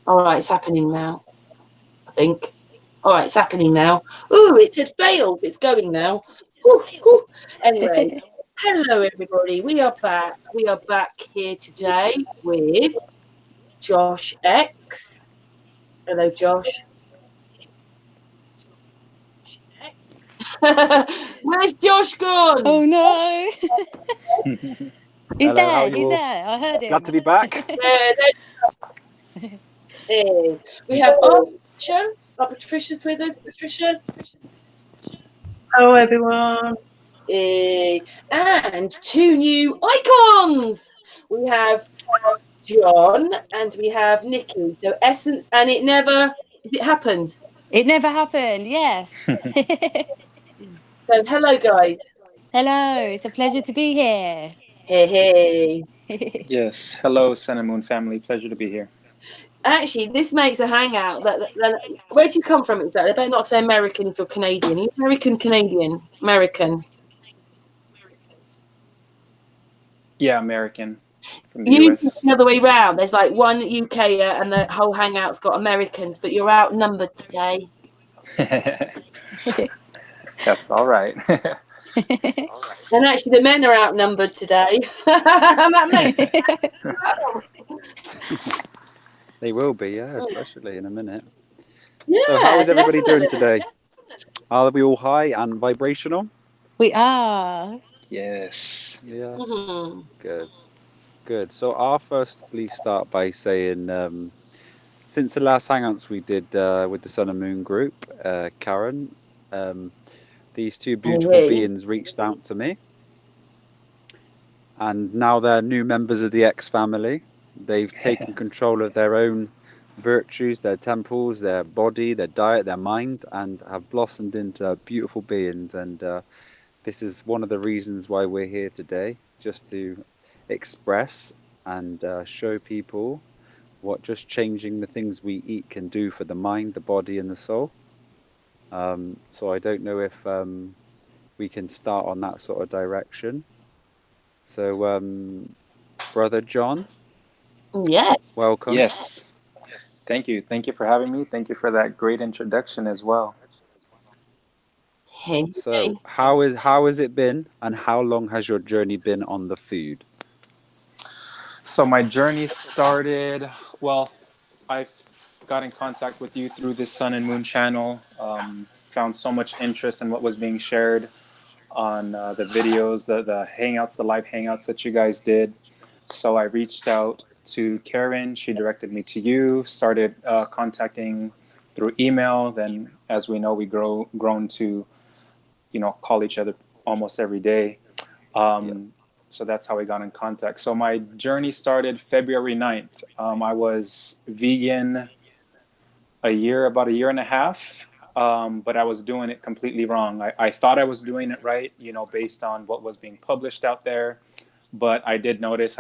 All right, it's happening now, I think. All right, it's happening now. Ooh, it had failed. It's going now. Ooh, ooh. Anyway, hello everybody. We are back. We are back here today with Josh X. Hello, Josh. Where's Josh gone? Oh no! He's Hello, how are there. you He's all? there. I heard him. Glad to be back. We have Patricia. Patricia's with us. Patricia. Hello, everyone. And two new icons. We have John and we have Nicci. So Essence, and it never. Is it happened? It never happened. Yes. So hello, guys. Hello. It's a pleasure to be here. Hey. Yes. Hello, Sun and Moon family. Pleasure to be here. Actually, this makes a hangout. Where do you come from exactly? I better not say American if you're Canadian. Are you American? Yeah, American from the Usually US. the other way round. There's like one UKer and the whole hangout's got Americans, but you're outnumbered today. That's all right. And actually, the men are outnumbered today. They will be, yeah, especially in a minute. Yeah, so how is everybody definitely. doing today? Are we all high and vibrational? We are. Yes. Yes. Mm-hmm. Good. So I'll firstly start by saying, since the last hangouts we did with the Sun and Moon group, Karen, these two beautiful beings reached out to me. And now they're new members of the X family. They've taken control of their own virtues, their temples, their body, their diet, their mind, and have blossomed into beautiful beings. And this is one of the reasons why we're here today, just to express and show people what just changing the things we eat can do for the mind, the body, and the soul. So I don't know if we can start on that sort of direction. So, Brother John. Yeah. Welcome. Yes. Thank you. Thank you for having me. Thank you for that great introduction as well. Hey. So how has it been, and how long has your journey been on the food? So my journey started, well, I've got in contact with you through this Sun and Moon channel. Found so much interest in what was being shared on the videos, the hangouts, the live hangouts that you guys did. So I reached out to Karen. She directed me to you, started contacting through email. Then, as we know, we grown to, call each other almost every day. So that's how we got in contact. So my journey started February 9th. I was vegan about a year and a half, but I was doing it completely wrong. I thought I was doing it right, based on what was being published out there. But I did notice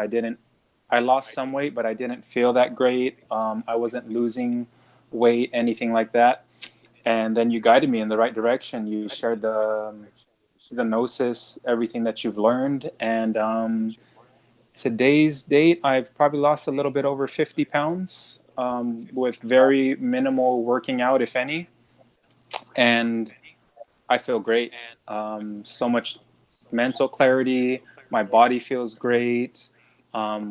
I lost some weight, but I didn't feel that great. I wasn't losing weight, anything like that. And then you guided me in the right direction. You shared the gnosis, everything that you've learned. And today's date, I've probably lost a little bit over 50 pounds with very minimal working out, if any. And I feel great. So much mental clarity. My body feels great.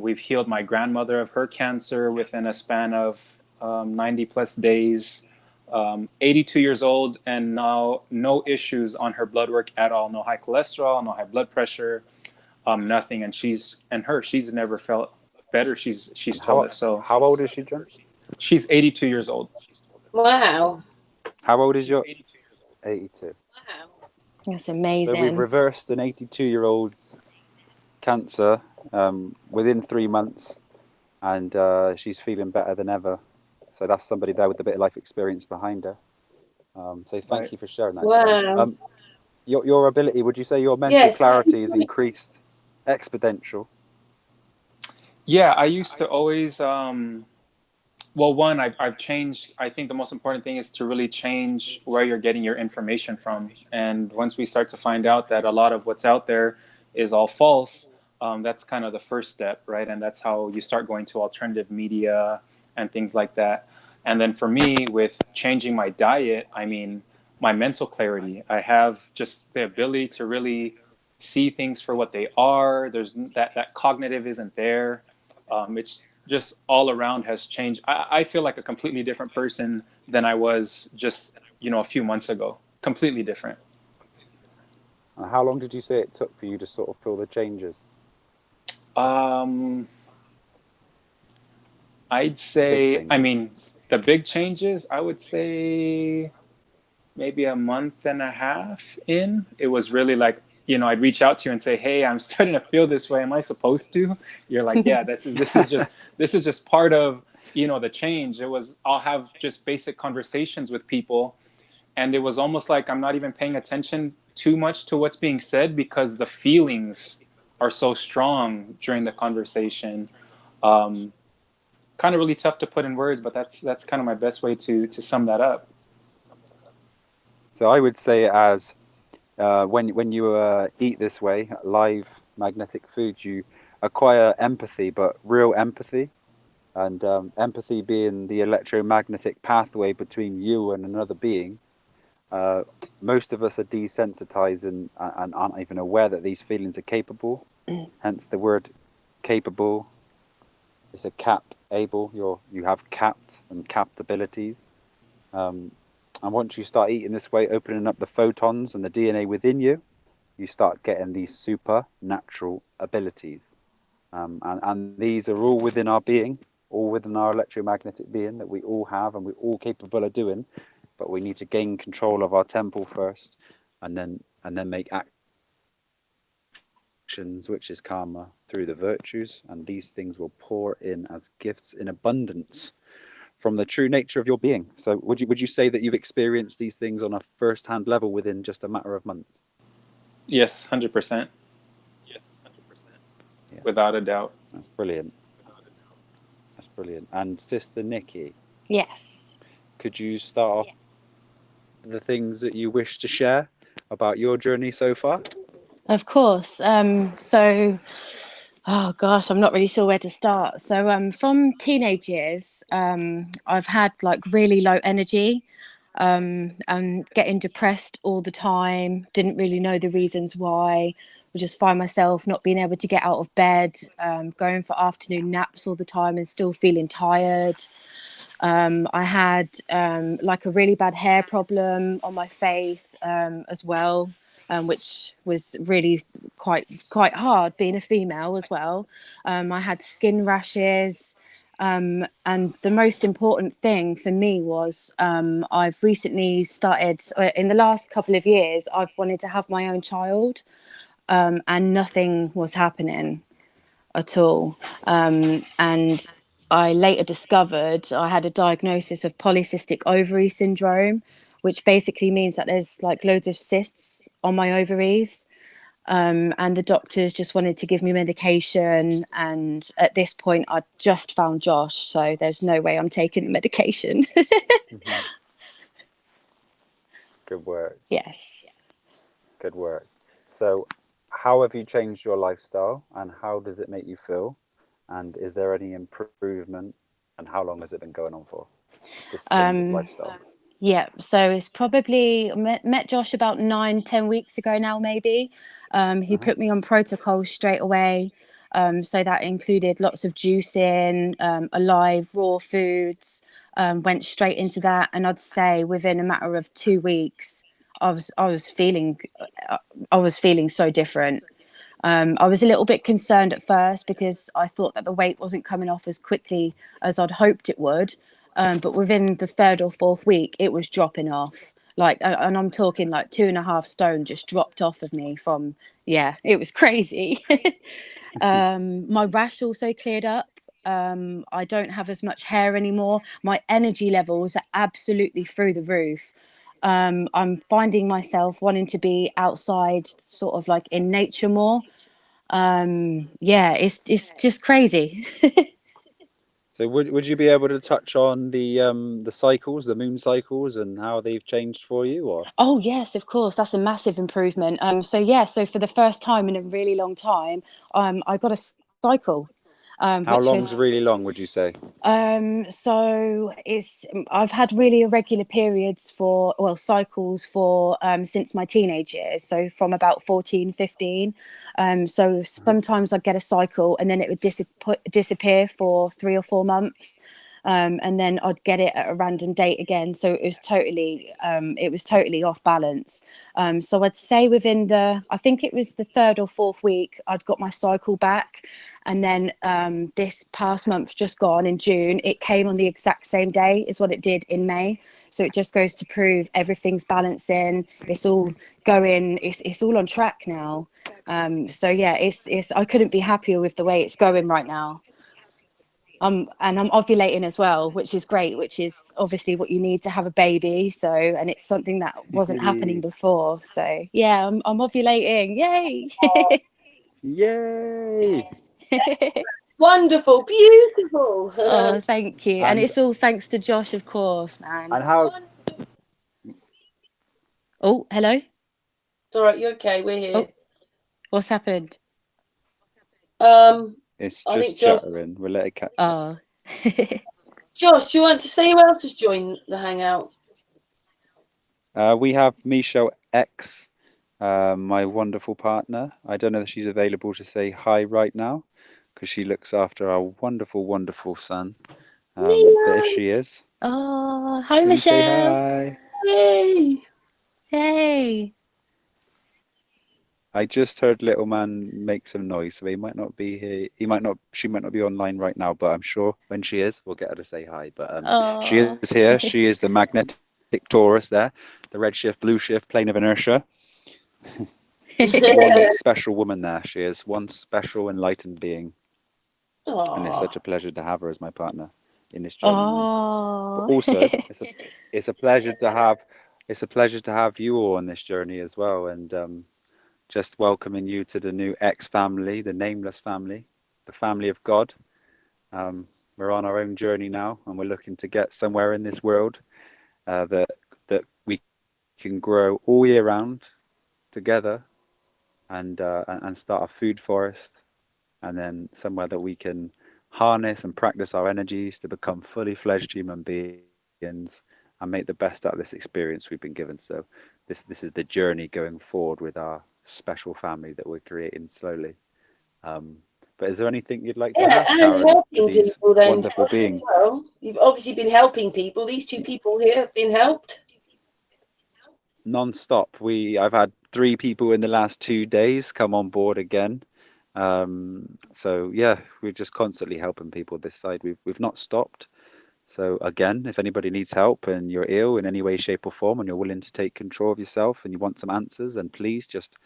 We've healed my grandmother of her cancer within a span of 90 plus days. 82 years old, and now no issues on her blood work at all. No high cholesterol, no high blood pressure, nothing. And she's never felt better. She's told us so. How old is she, John? She's 82 years old. Wow. How old is your? 82. Wow. That's amazing. So we've reversed an 82-year-old's cancer within 3 months, and she's feeling better than ever. So that's somebody there with a bit of life experience behind her. So thank you for sharing that. Wow. Your ability, would you say your mental clarity is increased exponential? Yeah, I used to always, one, I've changed. I think the most important thing is to really change where you're getting your information from. And once we start to find out that a lot of what's out there is all false, that's kind of the first step, right? And that's how you start going to alternative media and things like that. And then for me, with changing my diet, I mean, my mental clarity. I have just the ability to really see things for what they are. There's that cognitive isn't there. It's just all around has changed. I feel like a completely different person than I was just, a few months ago. Completely different. And how long did you say it took for you to sort of feel the changes? I'd say, I mean, the big changes, I would say maybe a month and a half in. It was really like, I'd reach out to you and say, hey, I'm starting to feel this way. Am I supposed to? You're like, yeah, this is just part of, the change. I'll have just basic conversations with people. And it was almost like I'm not even paying attention too much to what's being said because the feelings are so strong during the conversation. Kind of really tough to put in words, but that's kind of my best way to sum that up. So I would say it as when you eat this way, live magnetic foods, you acquire empathy, but real empathy. And empathy being the electromagnetic pathway between you and another being. Most of us are desensitized and aren't even aware that these feelings are capable. Hence the word capable. It's a able. You have capped and capped abilities. And once you start eating this way, opening up the photons and the DNA within you, you start getting these supernatural abilities. And these are all within our being, all within our electromagnetic being that we all have and we're all capable of doing. But we need to gain control of our temple first and then make actions, which is karma, through the virtues. And these things will pour in as gifts in abundance from the true nature of your being. So would you say that you've experienced these things on a first-hand level within just a matter of months? Yes, 100%. Yes, 100%. Yeah. Without a doubt. That's brilliant. That's brilliant. And Sister Nicci. Yes. Could you start off the things that you wish to share about your journey so far? Of course. Oh gosh, I'm not really sure where to start. So from teenage years, I've had like really low energy, and getting depressed all the time. Didn't really know the reasons why. Would just find myself not being able to get out of bed, going for afternoon naps all the time and still feeling tired. I had like a really bad hair problem on my face as well, which was really quite hard being a female as well. I had skin rashes. And the most important thing for me was I've recently started, in the last couple of years, I've wanted to have my own child, and nothing was happening at all. And I later discovered I had a diagnosis of polycystic ovary syndrome, which basically means that there's like loads of cysts on my ovaries. And the doctors just wanted to give me medication. And at this point, I just found Josh. So there's no way I'm taking the medication. Mm-hmm. Good work. Yes. Good work. So how have you changed your lifestyle and how does it make you feel? And is there any improvement? And how long has it been going on for, this change of lifestyle? Yeah, so it's probably met Josh about 9-10 weeks ago now, maybe. He put me on protocol straight away. So that included lots of juicing, alive, raw foods, went straight into that. And I'd say within a matter of 2 weeks, I was feeling so different. I was a little bit concerned at first because I thought that the weight wasn't coming off as quickly as I'd hoped it would. But within the 3rd or 4th week, it was dropping off. Like, and I'm talking like 2.5 stone just dropped off of me from, yeah, it was crazy. My rash also cleared up. I don't have as much hair anymore. My energy levels are absolutely through the roof. I'm finding myself wanting to be outside, sort of like in nature more. Yeah, it's just crazy. So would you be able to touch on the cycles, the moon cycles, and how they've changed for you? Or Oh yes, of course, that's a massive improvement. So for the first time in a really long time, I got a cycle. How which long's really was long, would you say? so it's I've had really irregular periods for cycles for since my teenage years, so from about 14, 15. So sometimes I'd get a cycle and then it would disappear for 3 or 4 months. And then I'd get it at a random date again. So it was totally off balance. So I'd say within I think it was the third or fourth week, I'd got my cycle back. And then this past month just gone in June, it came on the exact same day as what it did in May. So it just goes to prove everything's balancing. It's all going, it's all on track now. So yeah, it's I couldn't be happier with the way it's going right now. And I'm ovulating as well, which is great, which is obviously what you need to have a baby. So, and it's something that wasn't happening before. So yeah, I'm ovulating. Yay. Yay! Wonderful, beautiful. Oh, thank you. And And it's all thanks to Josh, of course, man. how? Oh, hello. It's all right, you're okay. We're here. Oh, what's happened? It's I think just Josh. chattering. We'll let it catch up. Oh. Josh, do you want to say who else has joined the hangout? We have Misha X, my wonderful partner. I don't know if she's available to say hi right now because she looks after our wonderful, wonderful son. But if she is, Oh, hi, please say Michelle. hi. Yay! Hey. I just heard little man make some noise, so he might not be here. She might not be online right now, but I'm sure when she is, we'll get her to say hi. But she Oh. is here. She is the magnetic Taurus there, the red shift, blue shift, plane of inertia. One special woman there. She is one special enlightened being. And it's such a pleasure to have her as my partner in this journey, man. But Oh. also, it's a pleasure to have you all on this journey as well, and just welcoming you to the new X family, the nameless family, the family of God. We're on our own journey now, and we're looking to get somewhere in this world that we can grow all year round together, and start a food forest, and then somewhere that we can harness and practice our energies to become fully fledged human beings and make the best out of this experience we've been given. So this is the journey going forward with our special family that we're creating slowly. But is there anything you'd like to ask, and Karen, to helping these people then, wonderful Josh, beings? as well. You've obviously been helping people. These two people here have been helped. Non-stop. I've had 3 people in the last 2 days come on board again. So yeah, we're just constantly helping people this side. We've not stopped. So again, if anybody needs help and you're ill in any way, shape, or form, and you're willing to take control of yourself and you want some answers, then please just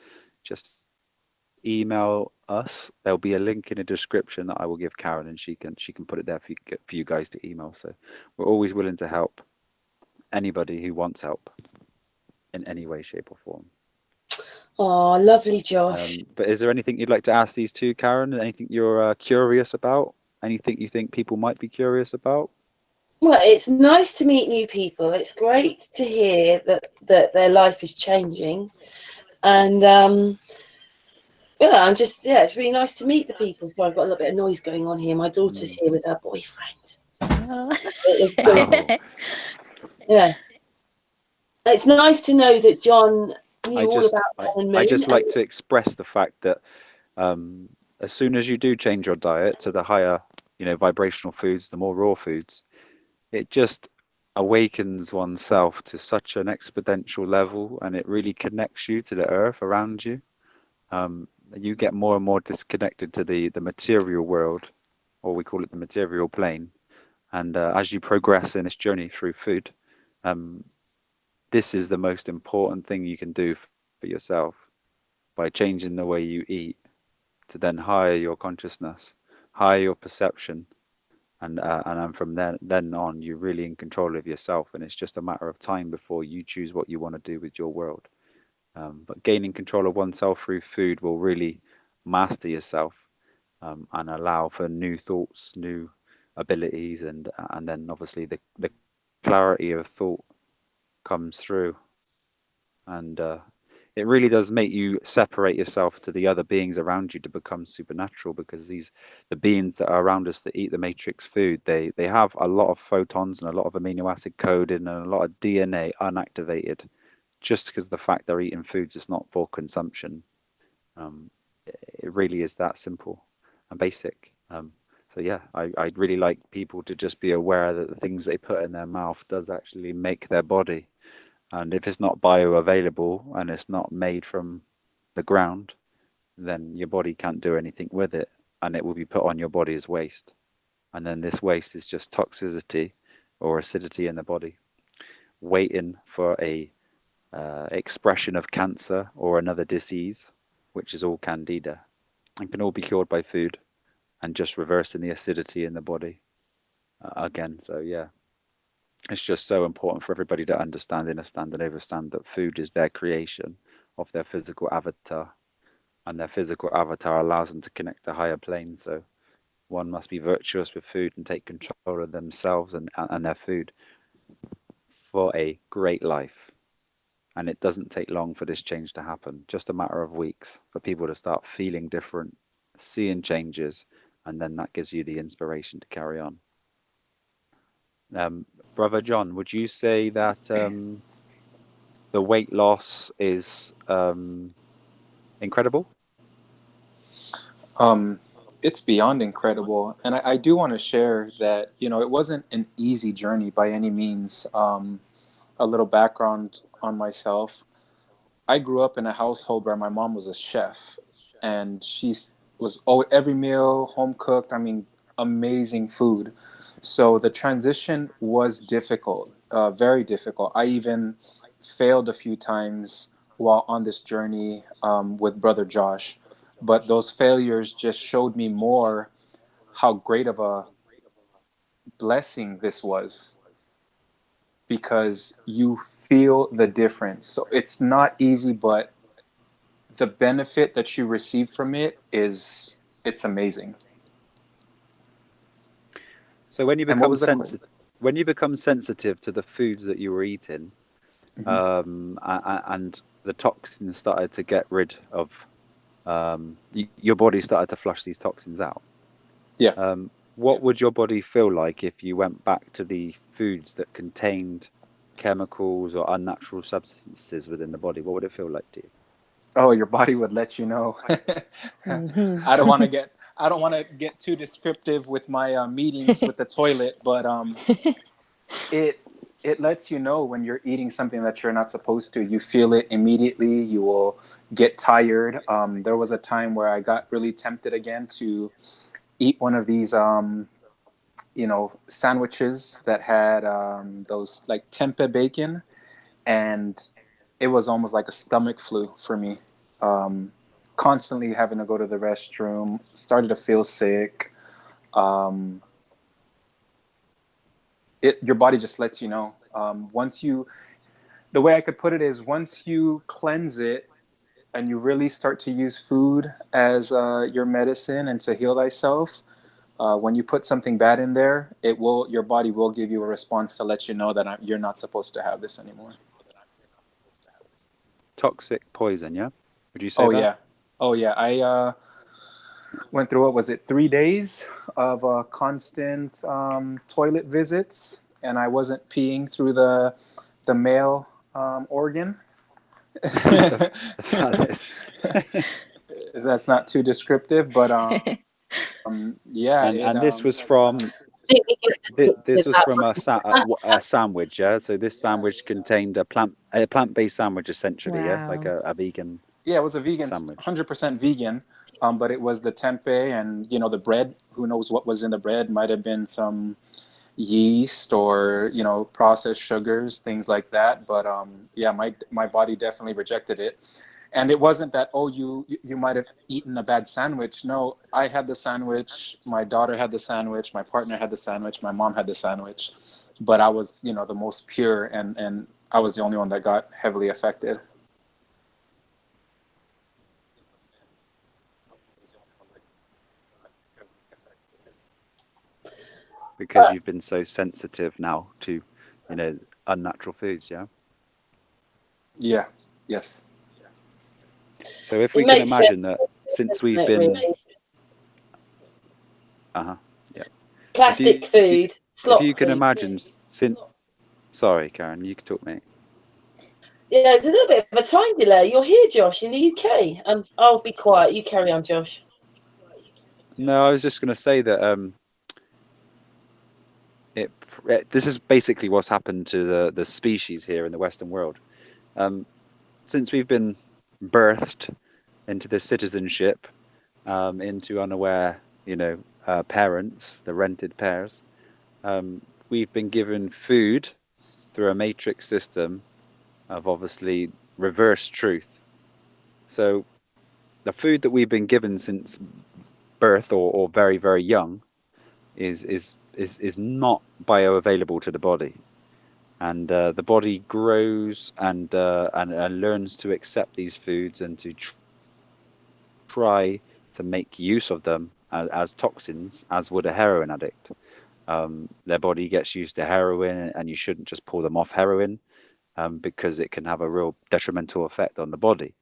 email us. There'll be a link in the description that I will give Karen, and she can put it there for you guys to email. So we're always willing to help anybody who wants help in any way, shape, or form. Oh, lovely, Josh. But is there anything you'd like to ask these two, Karen? Anything you're curious about? Anything you think people might be curious about? Well, it's nice to meet new people. It's great to hear that their life is changing, and yeah, it's really nice to meet the people. So I've got a little bit of noise going on here. My daughter's here with her boyfriend. Oh. Yeah, it's nice to know that John knew all about I Sun and Moon. just like to express the fact that as soon as you do change your diet to the higher, vibrational foods, the more raw foods, it just awakens oneself to such an exponential level, and it really connects you to the earth around you. You get more and more disconnected to the material world, or we call it the material plane. And as you progress in this journey through food, this is the most important thing you can do for yourself, by changing the way you eat to then higher your consciousness, higher your perception, and from then on, you're really in control of yourself, and it's just a matter of time before you choose what you want to do with your world. But gaining control of oneself through food will really master yourself, and allow for new thoughts, new abilities, and then obviously the clarity of thought comes through, and it really does make you separate yourself to the other beings around you to become supernatural, because the beings that are around us that eat the matrix food, they have a lot of photons and a lot of amino acid coding and a lot of DNA unactivated, just because the fact they're eating foods is not for consumption. It really is that simple and basic. So yeah, I'd really like people to just be aware that the things they put in their mouth does actually make their body. And if it's not bioavailable and it's not made from the ground, then your body can't do anything with it, and it will be put on your body as waste. And then this waste is just toxicity or acidity in the body, waiting for a expression of cancer or another disease, which is all candida, and can all be cured by food and just reversing the acidity in the body again. So yeah, it's just so important for everybody to understand and understand that food is their creation of their physical avatar, and their physical avatar allows them to connect to higher planes. So one must be virtuous with food and take control of themselves and their food for a great life. And it doesn't take long for this change to happen, just a matter of weeks for people to start feeling different, seeing changes, and then that gives you the inspiration to carry on. Brother John, would you say that the weight loss is incredible? It's beyond incredible, and I do want to share that it wasn't an easy journey by any means. A little background on myself. I grew up in a household where my mom was a chef, and was every meal home cooked. I mean, amazing food. So the transition was difficult, very difficult. I even failed a few times while on this journey with Brother Josh, but those failures just showed me more how great of a blessing this was, because you feel the difference. So it's not easy, but the benefit that you receive from it's amazing. So when you And what become was the question? sensitive to the foods that you were eating, and the toxins started to get rid of, your body started to flush these toxins out. Yeah. What would your body feel like if you went back to the foods that contained chemicals or unnatural substances within the body? What would it feel like to you? Oh, your body would let you know. I don't want to get too descriptive with my meetings with the toilet, but it lets you know when you're eating something that you're not supposed to. You feel it immediately. You will get tired. There was a time where I got really tempted again to eat one of these sandwiches that had those like tempeh bacon, and it was almost like a stomach flu for me. Constantly having to go to the restroom, started to feel sick. Your body just lets you know. The way I could put it is, once you cleanse it and you really start to use food as your medicine and to heal thyself, when you put something bad in there, your body will give you a response to let you know that you're not supposed to have this anymore. Toxic poison, yeah? Would you say Oh that? yeah, oh yeah. I went through, what was it, 3 days of constant toilet visits, and I wasn't peeing through the male organ. The phallus. That's not too descriptive, but yeah. And this was from a sandwich, yeah. So this sandwich contained a plant-based sandwich, essentially, yeah, like Wow. a vegan. Yeah, it was a vegan, sandwich. 100% vegan. But it was the tempeh and the bread. Who knows what was in the bread? Might have been some yeast or processed sugars, things like that. But yeah, my body definitely rejected it. And it wasn't that, oh, you might have eaten a bad sandwich. No, I had the sandwich. My daughter had the sandwich. My partner had the sandwich. My mom had the sandwich. But I was the most pure, and I was the only one that got heavily affected. Because you've been so sensitive now to unnatural foods, yeah. Yeah. Yes. So if It we can makes sense, imagine that since we've doesn't it, been, really? yeah. Plastic food, If slop you can food. imagine since, sorry, Karen, you can talk, mate. Yeah, there's a little bit of a time delay. You're here, Josh, in the UK. I'll be quiet. You carry on, Josh. No, I was just going to say that this is basically what's happened to the species here in the Western world. Since we've been birthed into this citizenship, into unaware, parents, the rented pairs, we've been given food through a matrix system of obviously reverse truth. So the food that we've been given since birth or very, very young is not bioavailable to the body. And the body grows and learns to accept these foods and to try to make use of them as toxins, as would a heroin addict. Their body gets used to heroin, and you shouldn't just pull them off heroin because it can have a real detrimental effect on the body.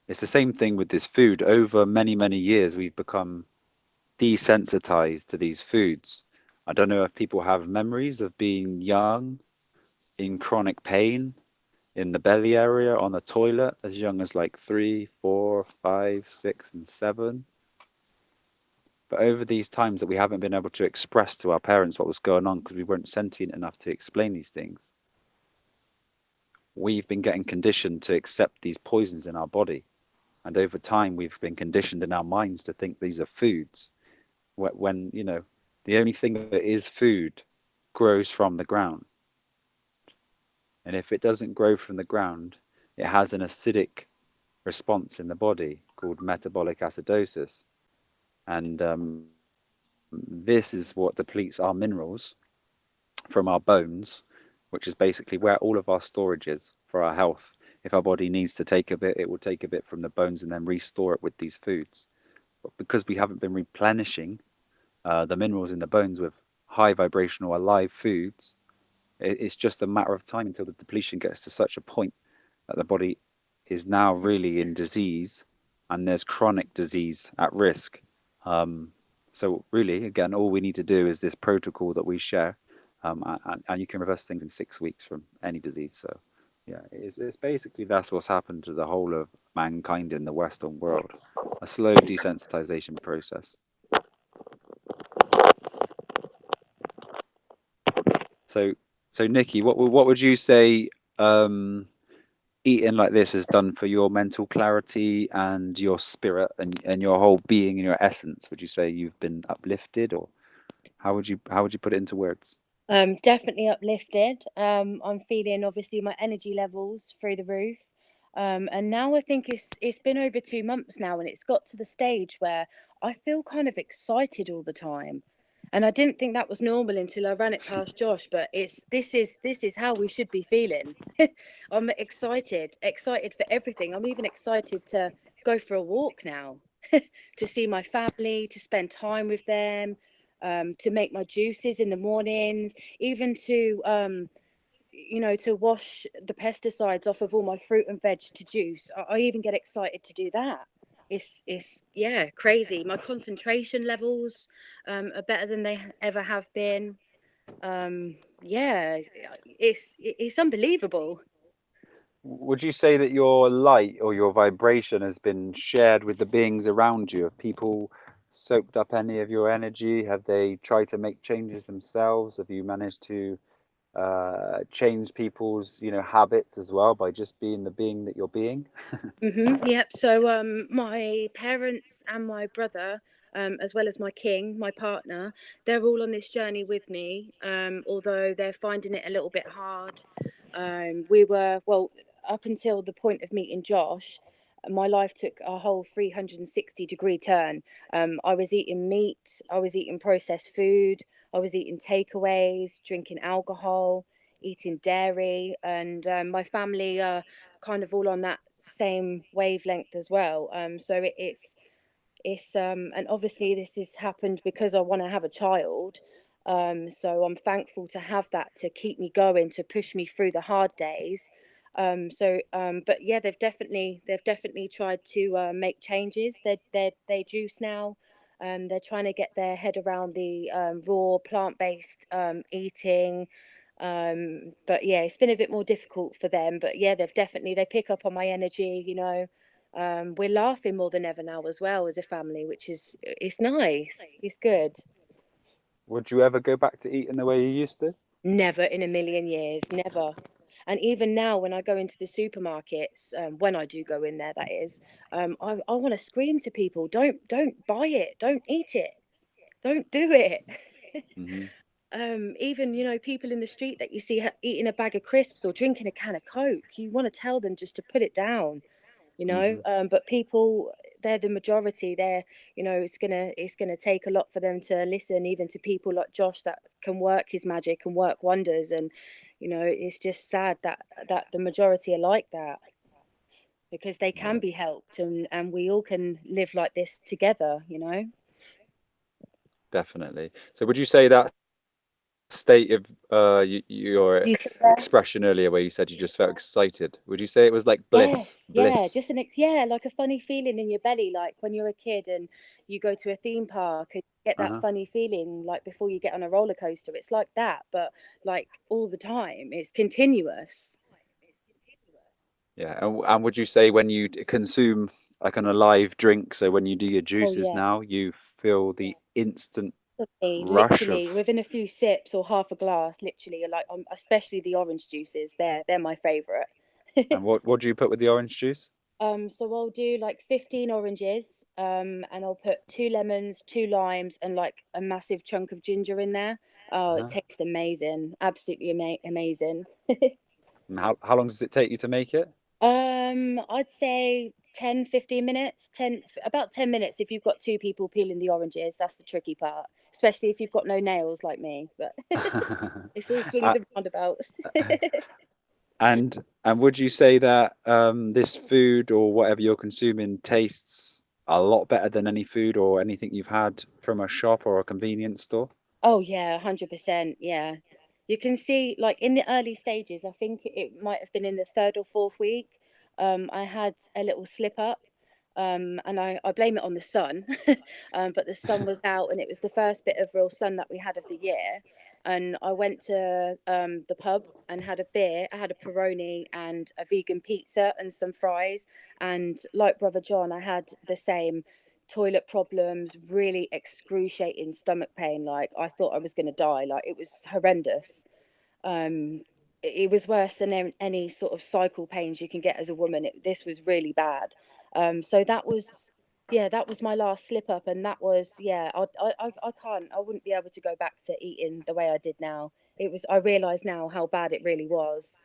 It's the same thing with this food. Over many, many years, we've become desensitized to these foods. I don't know if people have memories of being young in chronic pain in the belly area on the toilet as young as like 3, 4, 5, 6, and 7. But over these times that we haven't been able to express to our parents what was going on because we weren't sentient enough to explain these things, we've been getting conditioned to accept these poisons in our body. And over time, we've been conditioned in our minds to think these are foods. When the only thing that is food grows from the ground. And if it doesn't grow from the ground, it has an acidic response in the body called metabolic acidosis. And this is what depletes our minerals from our bones, which is basically where all of our storage is for our health. If our body needs to take a bit, it will take a bit from the bones and then restore it with these foods. But because we haven't been replenishing the minerals in the bones with high vibrational alive foods, it's just a matter of time until the depletion gets to such a point that the body is now really in disease and there's chronic disease at risk. So really, again, all we need to do is this protocol that we share, and you can reverse things in 6 weeks from any disease. So yeah, it's basically that's what's happened to the whole of mankind in the Western world, a slow desensitization process. So Nicci, what would you say eating like this has done for your mental clarity and your spirit and your whole being and your essence? Would you say you've been uplifted, or how would you put it into words? Definitely uplifted. I'm feeling obviously my energy levels through the roof. And now I think it's been over 2 months now, and it's got to the stage where I feel kind of excited all the time. And I didn't think that was normal until I ran it past Josh, but this is how we should be feeling. I'm excited for everything. I'm even excited to go for a walk now, to see my family, to spend time with them, to make my juices in the mornings, even to wash the pesticides off of all my fruit and veg to juice. I even get excited to do that. It's yeah, crazy. My concentration levels are better than they ever have been. Yeah, it's unbelievable. Would you say that your light or your vibration has been shared with the beings around you? Have people soaked up any of your energy? Have they tried to make changes themselves? Have you managed to change people's habits as well by just being the being that you're being? Yep. So my parents and my brother, as well as my king, my partner, they're all on this journey with me. Although they're finding it a little bit hard. We were well up until the point of meeting Josh. My life took a whole 360-degree turn. I was eating meat. I was eating processed food. I was eating takeaways, drinking alcohol, eating dairy, and my family kind of all on that same wavelength as well. So it's and obviously this has happened because I want to have a child. So I'm thankful to have that to keep me going, to push me through the hard days. But yeah, they've definitely tried to make changes. They juice now. They're trying to get their head around the raw plant-based eating. But yeah, it's been a bit more difficult for them. But yeah, they pick up on my energy, you know. We're laughing more than ever now as well as a family, which is it's nice. It's good. Would you ever go back to eating the way you used to? Never in a million years, never. And even now, when I go into the supermarkets, when I do go in there, that is, I want to scream to people, don't buy it, don't eat it, don't do it. Mm-hmm. Even, you know, people in the street that you see eating a bag of crisps or drinking a can of Coke, you want to tell them just to put it down, you know. Mm-hmm. But people, they're the majority. They're, you know, it's gonna take a lot for them to listen, even to people like Josh that can work his magic and work wonders. And you know, it's just sad that the majority are like that, because they can Yeah, be helped, and we all can live like this together, you know. definitely. So would you say that state of your Do you see that? expression earlier where you said you just felt excited, would you say it was like Yes, yeah, bliss? just yeah, like a funny feeling in your belly, like when you're a kid and you go to a theme park and you get that Uh-huh. funny feeling like before you get on a roller coaster. It's like that, but like all the time. It's continuous. Yeah, and would you say when you consume like an alive drink, so when you do your Oh juices yeah, now, you feel the instant rush of, literally within a few sips or half a glass, literally, like especially the orange juices. They're my favorite. and what do you put with the orange juice? So I'll do like 15 oranges, and I'll put 2 lemons, 2 limes, and like a massive chunk of ginger in there. Oh, it Uh-huh. tastes amazing. Absolutely amazing. And how long does it take you to make it? I'd say 10, 15 minutes, about 10 minutes if you've got two people peeling the oranges. That's the tricky part, especially if you've got no nails like me, but it's all swings Uh, and roundabouts. and would you say that this food or whatever you're consuming tastes a lot better than any food or anything you've had from a shop or a convenience store? Oh yeah, 100%. Yeah. You can see like in the early stages, I think it might have been in the third or fourth week, I had a little slip up. And I blame it on the sun. But the sun was out and it was the first bit of real sun that we had of the year. And I went to the pub and had a beer. I had a Peroni and a vegan pizza and some fries. And like Brother John, I had the same toilet problems, really excruciating stomach pain. Like I thought I was going to die. Like it was horrendous. um it was worse than any sort of cycle pains you can get as a woman. This was really bad. So that was, yeah, that was my last slip up, and that was, yeah, I wouldn't be able to go back to eating the way I did now. I realize now how bad it really was.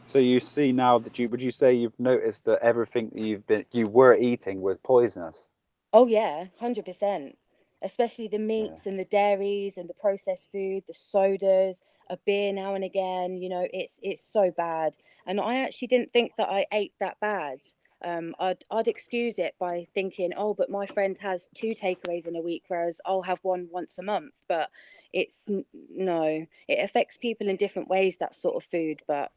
So you see now that would you say you've noticed that everything that you were eating was poisonous? Oh yeah, 100%. Especially the Yeah. meats and the dairies and the processed food, the sodas, a beer now and again. You know, it's so bad. And I actually didn't think that I ate that bad. I'd excuse it by thinking, oh, but my friend has 2 takeaways in a week, whereas I'll have one once a month. But no, it affects people in different ways, that sort of food. But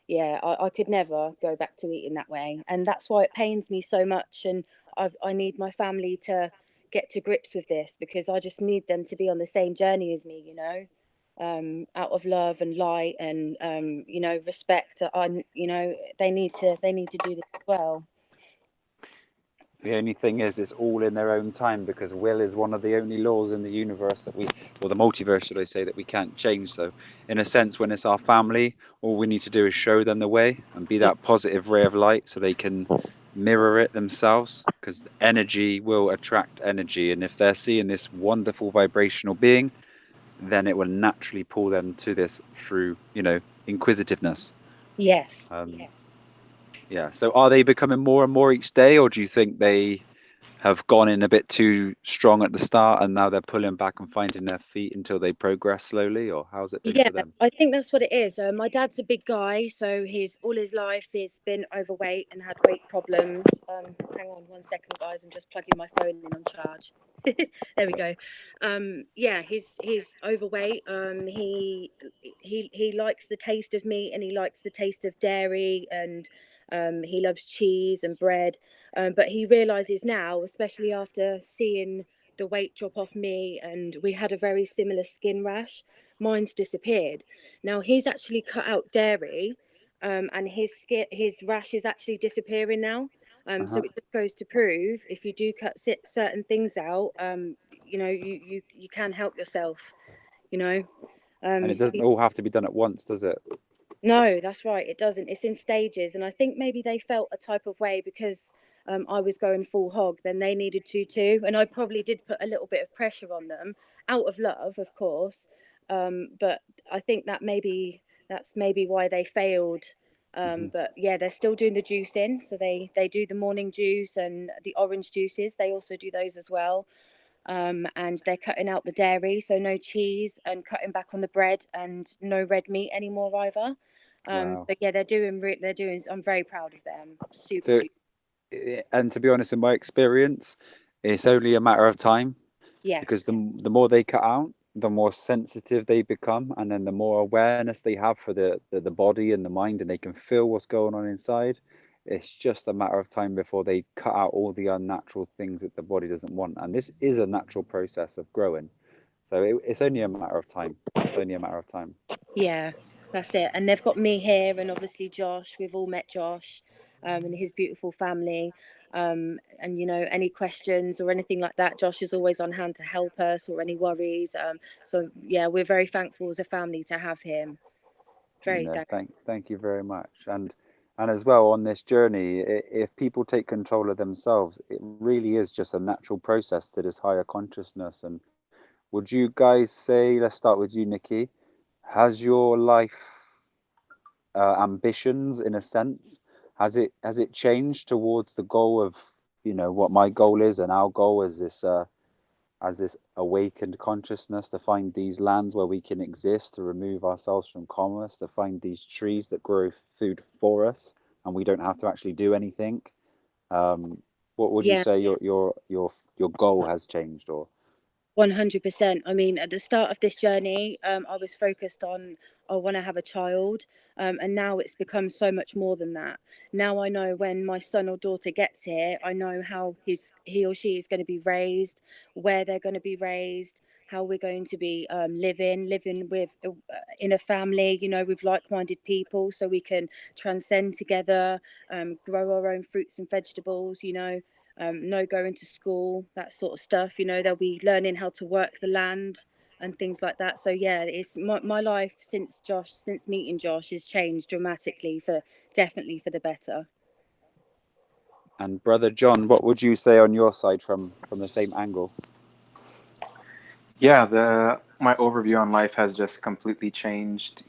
yeah, I could never go back to eating that way, and that's why it pains me so much. And I need my family to get to grips with this, because I just need them to be on the same journey as me, you know, out of love and light and you know, respect. You know, they need to do this as well. The only thing is, it's all in their own time because will is one of the only laws in the universe that or the multiverse, should I say, that we can't change. So, in a sense, when it's our family, all we need to do is show them the way and be Yeah. that positive ray of light so they can mirror it themselves because energy will attract energy. And if they're seeing this wonderful vibrational being, then it will naturally pull them to this through, inquisitiveness. Yes. Um, yeah. So, are they becoming more and more each day, or do you think they have gone in a bit too strong at the start and now they're pulling back and finding their feet until they progress slowly, or how's it been Yeah, for them? I think that's what it is. My dad's a big guy, so he's all his life he's been overweight and had weight problems. Hang on 1 second, guys. I'm just plugging my phone in on charge. There we go. Yeah, he's overweight. He likes the taste of meat, and he likes the taste of dairy, and he loves cheese and bread. But he realizes now, especially after seeing the weight drop off me, and we had a very similar skin rash. Mine's disappeared. Now he's actually cut out dairy, and his rash is actually disappearing now. So it just goes to prove, if you do cut certain things out, you know, you can help yourself, you know. And it So doesn't all have to be done at once, does it? no, that's right. It doesn't. It's in stages, and I think maybe they felt a type of way because I was going full hog. Then they needed to too, and I probably did put a little bit of pressure on them, out of love, of course. But I think that's maybe why they failed. But yeah, they're still doing the juicing, so they do the morning juice and the orange juices. They also do those as well. And they're cutting out the dairy, so no cheese, and cutting back on the bread, and no red meat anymore either. Wow. But yeah, they're doing. I'm very proud of them. Super So, duper. and to be honest, in my experience, it's only a matter of time, Yeah, because the more they cut out, the more sensitive they become, and then the more awareness they have for the body and the mind, and they can feel what's going on inside. It's just a matter of time before they cut out all the unnatural things that the body doesn't want. And this is a natural process of growing. So it's only a matter of time. It's only a matter of time. yeah, that's it. And they've got me here, and obviously Josh. We've all met Josh, and his beautiful family. And you know, any questions or anything like that, Josh is always on hand to help us, or any worries. So yeah, we're very thankful as a family to have him. Very No, thankful. thank you very much. And as well, on this journey, if people take control of themselves, it really is just a natural process to this higher consciousness. And would you guys say, let's start with you, Nicci, has your life ambitions, in a sense, has it changed towards the goal of, what my goal is and our goal as this awakened consciousness, to find these lands where we can exist, to remove ourselves from commerce, to find these trees that grow food for us, and we don't have to actually do anything. What would you Yeah. say your goal has changed, or? 100%. I mean, at the start of this journey, I was focused on, I want to have a child. And now it's become so much more than that. Now I know when my son or daughter gets here, I know how he or she is going to be raised, where they're going to be raised, how we're going to be living with in a family, you know, with like-minded people, so we can transcend together, grow our own fruits and vegetables, you know. No going to school, that sort of stuff. You know, they'll be learning how to work the land and things like that. So yeah, it's my life since meeting Josh has changed dramatically, for definitely for the better. And brother John, what would you say on your side from the same angle? Yeah, the my overview on life has just completely changed.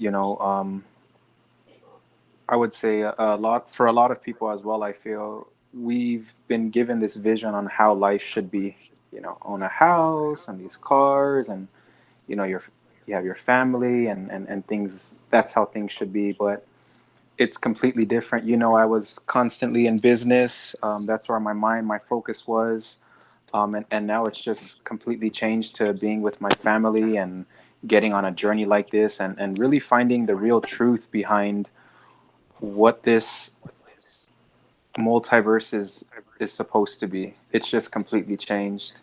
I would say a lot for a lot of people as well. I feel we've been given this vision on how life should be. Own a house and these cars, and you have your family and things. That's how things should be, but it's completely different. I was constantly in business. That's where my focus was. And now it's just completely changed to being with my family and getting on a journey like this, and really finding the real truth behind what this multiverse is supposed to be. It's just completely changed.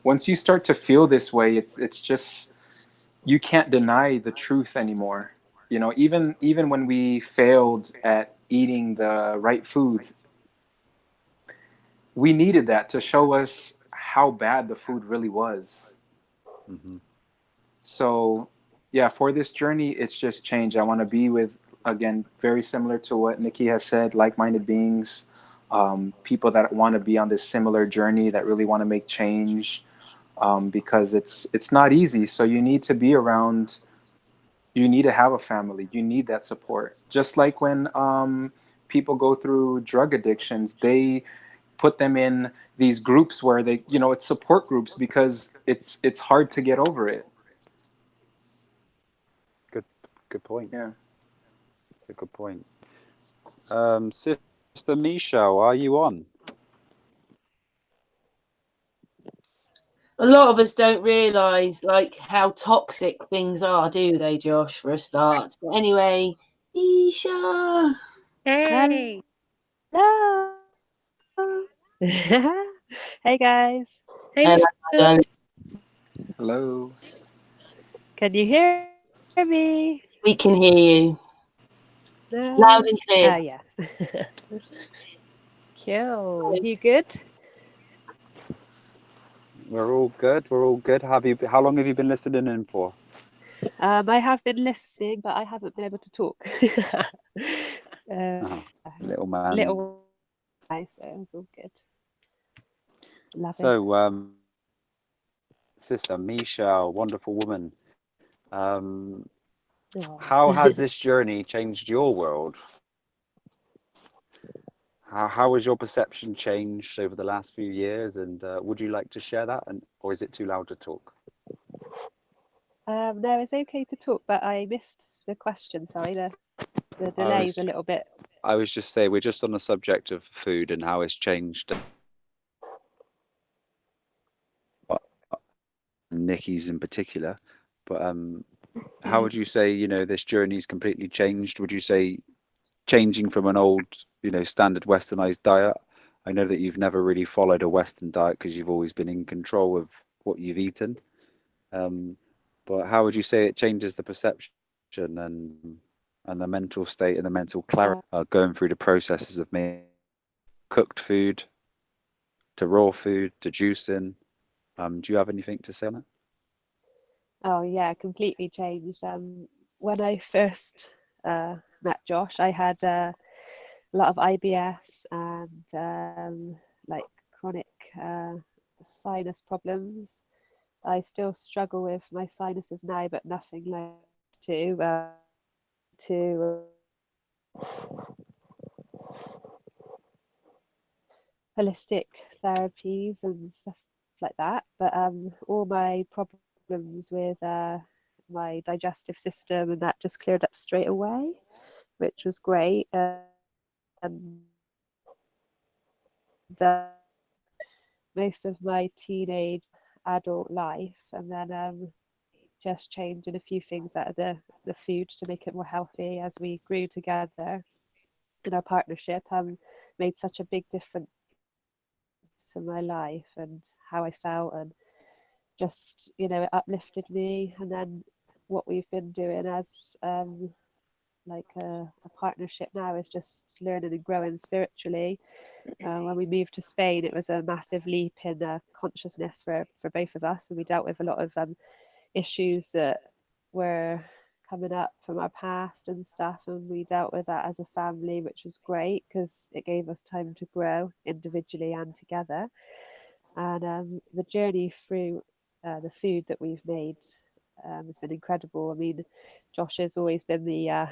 Once you start to feel this way, it's just, you can't deny the truth anymore. Even when we failed at eating the right foods, we needed that to show us how bad the food really was. Hmm. So yeah, for this journey, it's just change. I want to be with, again, very similar to what Nicci has said, like-minded beings, people that want to be on this similar journey, that really want to make change, because it's not easy. So you need to be around. You need to have a family. You need that support. Just like when people go through drug addictions, they put them in these groups where it's support groups, because it's hard to get over it. Good, good point. Yeah. It's a good point. Sister Misha, are you on? A lot of us don't realise like how toxic things are, do they, Josh? For a start. But anyway, Misha. Hey. Hello. Hey guys. Hey, Hello, Misha. my darling. Hello. Can you hear me? We can hear you No. loud and Oh clear. yeah. Cool. You good? We're all good. We're all good. How long have you been listening in for? I have been listening, but I haven't been able to talk. Little man. Little guy, so it's all good. Love it. So, sister Misha, wonderful woman. Oh. How has this journey changed your world? How has your perception changed over the last few years? And would you like to share that? Or is it too loud to talk? No, it's okay to talk, but I missed the question. Sorry, the delay's a little bit. I was just saying, we're just on the subject of food and how it's changed. Nicci's in particular, but how would you say, you know, this journey's completely changed? Would you say changing from an old, you know, standard westernized diet? I know that you've never really followed a Western diet because you've always been in control of what you've eaten. But how would you say it changes the perception and the mental state and the mental clarity going through the processes of making cooked food to raw food to juicing? Do you have anything to say on it? Oh yeah, completely changed. When I first met Josh, I had a lot of IBS and like chronic sinus problems. I still struggle with my sinuses now, but nothing like to holistic therapies and stuff like that. But all my problems with my digestive system and that just cleared up straight away, which was great. And most of my teenage adult life, and then just changing a few things out of the food to make it more healthy as we grew together in our partnership, made such a big difference to my life and how I felt, and just, you know, it uplifted me. And then what we've been doing as like a partnership now is just learning and growing spiritually. When we moved to Spain, it was a massive leap in consciousness for both of us, and we dealt with a lot of issues that were coming up from our past and stuff, and we dealt with that as a family, which was great because it gave us time to grow individually and together. And the journey through the food that we've made has been incredible. I mean, Josh has always been the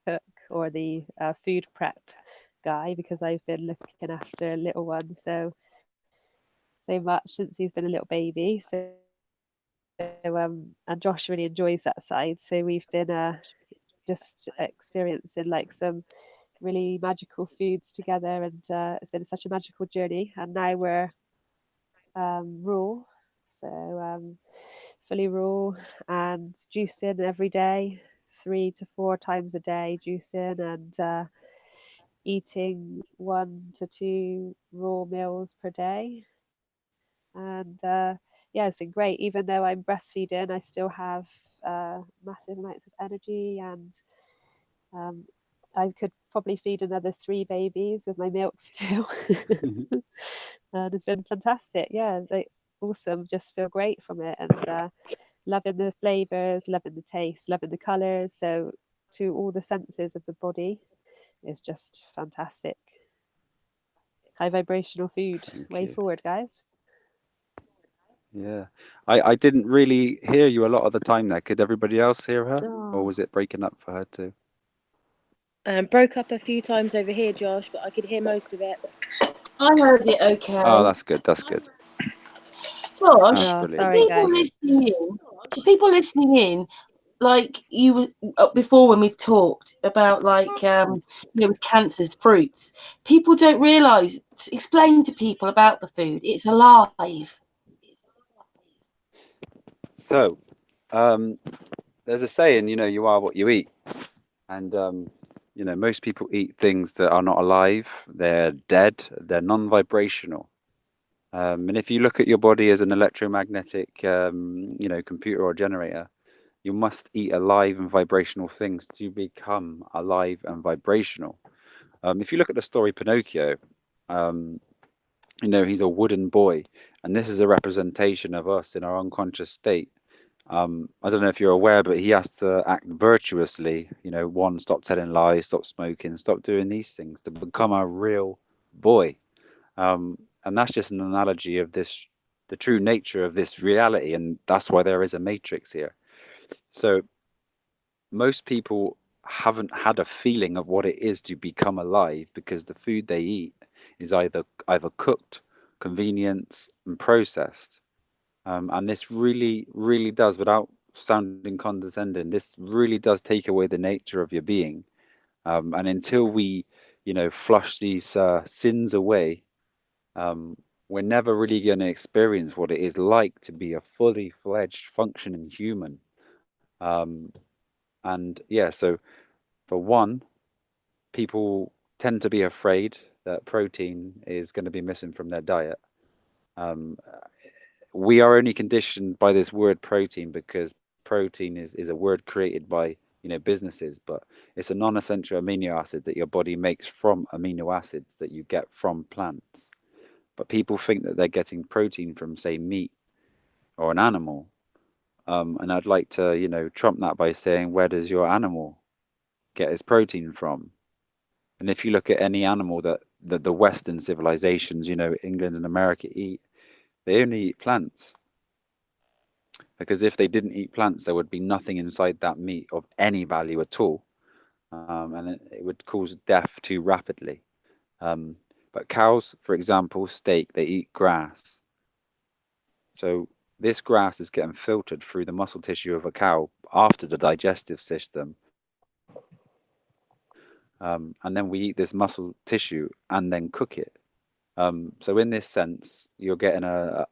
cook or the food prep guy because I've been looking after a little one so much since he's been a little baby. So and Josh really enjoys that side. So we've been just experiencing like some really magical foods together, and it's been such a magical journey. And now we're raw, so fully raw and juicing every day, 3 to 4 times a day juicing, and eating 1 to 2 raw meals per day. And yeah, it's been great. Even though I'm breastfeeding, I still have massive amounts of energy, and I could probably feed another 3 babies with my milk still. And it's been fantastic. Yeah, they awesome. Just feel great from it, and loving the flavors, loving the taste, loving the colors. So to all the senses of the body, it's just fantastic. High vibrational food. Way forward, guys. Yeah, I didn't really hear you a lot of the time there. Could everybody else hear her, or was it breaking up for her too? Broke up a few times over here, Josh, but I could hear most of it. I heard it okay. Oh, that's good. That's good. Josh, sorry, guys. people listening in, like you were before when we've talked about, like you know, with cancers, fruits. People don't realise. Explain to people about the food. It's alive. So, there's a saying, you are what you eat. And, most people eat things that are not alive, they're dead, they're non-vibrational. And if you look at your body as an electromagnetic, computer or generator, you must eat alive and vibrational things to become alive and vibrational. If you look at the story Pinocchio, um, he's a wooden boy, and this is a representation of us in our unconscious state. I don't know if you're aware, but he has to act virtuously. One, stop telling lies, stop smoking, stop doing these things to become a real boy. And that's just an analogy of the true nature of this reality, and that's why there is a matrix here. So most people haven't had a feeling of what it is to become alive because the food they eat is either cooked, convenience, and processed. And this really, really does, without sounding condescending, this really does take away the nature of your being. And until we, flush these sins away, we're never really going to experience what it is like to be a fully fledged functioning human. Um, and yeah, so for one, people tend to be afraid that protein is going to be missing from their diet. Um, we are only conditioned by this word protein because protein is a word created by businesses, but it's a non-essential amino acid that your body makes from amino acids that you get from plants. But people think that they're getting protein from, say, meat or an animal. And I'd like to, trump that by saying, where does your animal get its protein from? And if you look at any animal that the Western civilizations, England and America eat, they only eat plants. Because if they didn't eat plants, there would be nothing inside that meat of any value at all. And it would cause death too rapidly. But cows, for example, steak, they eat grass. So this grass is getting filtered through the muscle tissue of a cow after the digestive system. And then we eat this muscle tissue and then cook it. So in this sense, you're getting a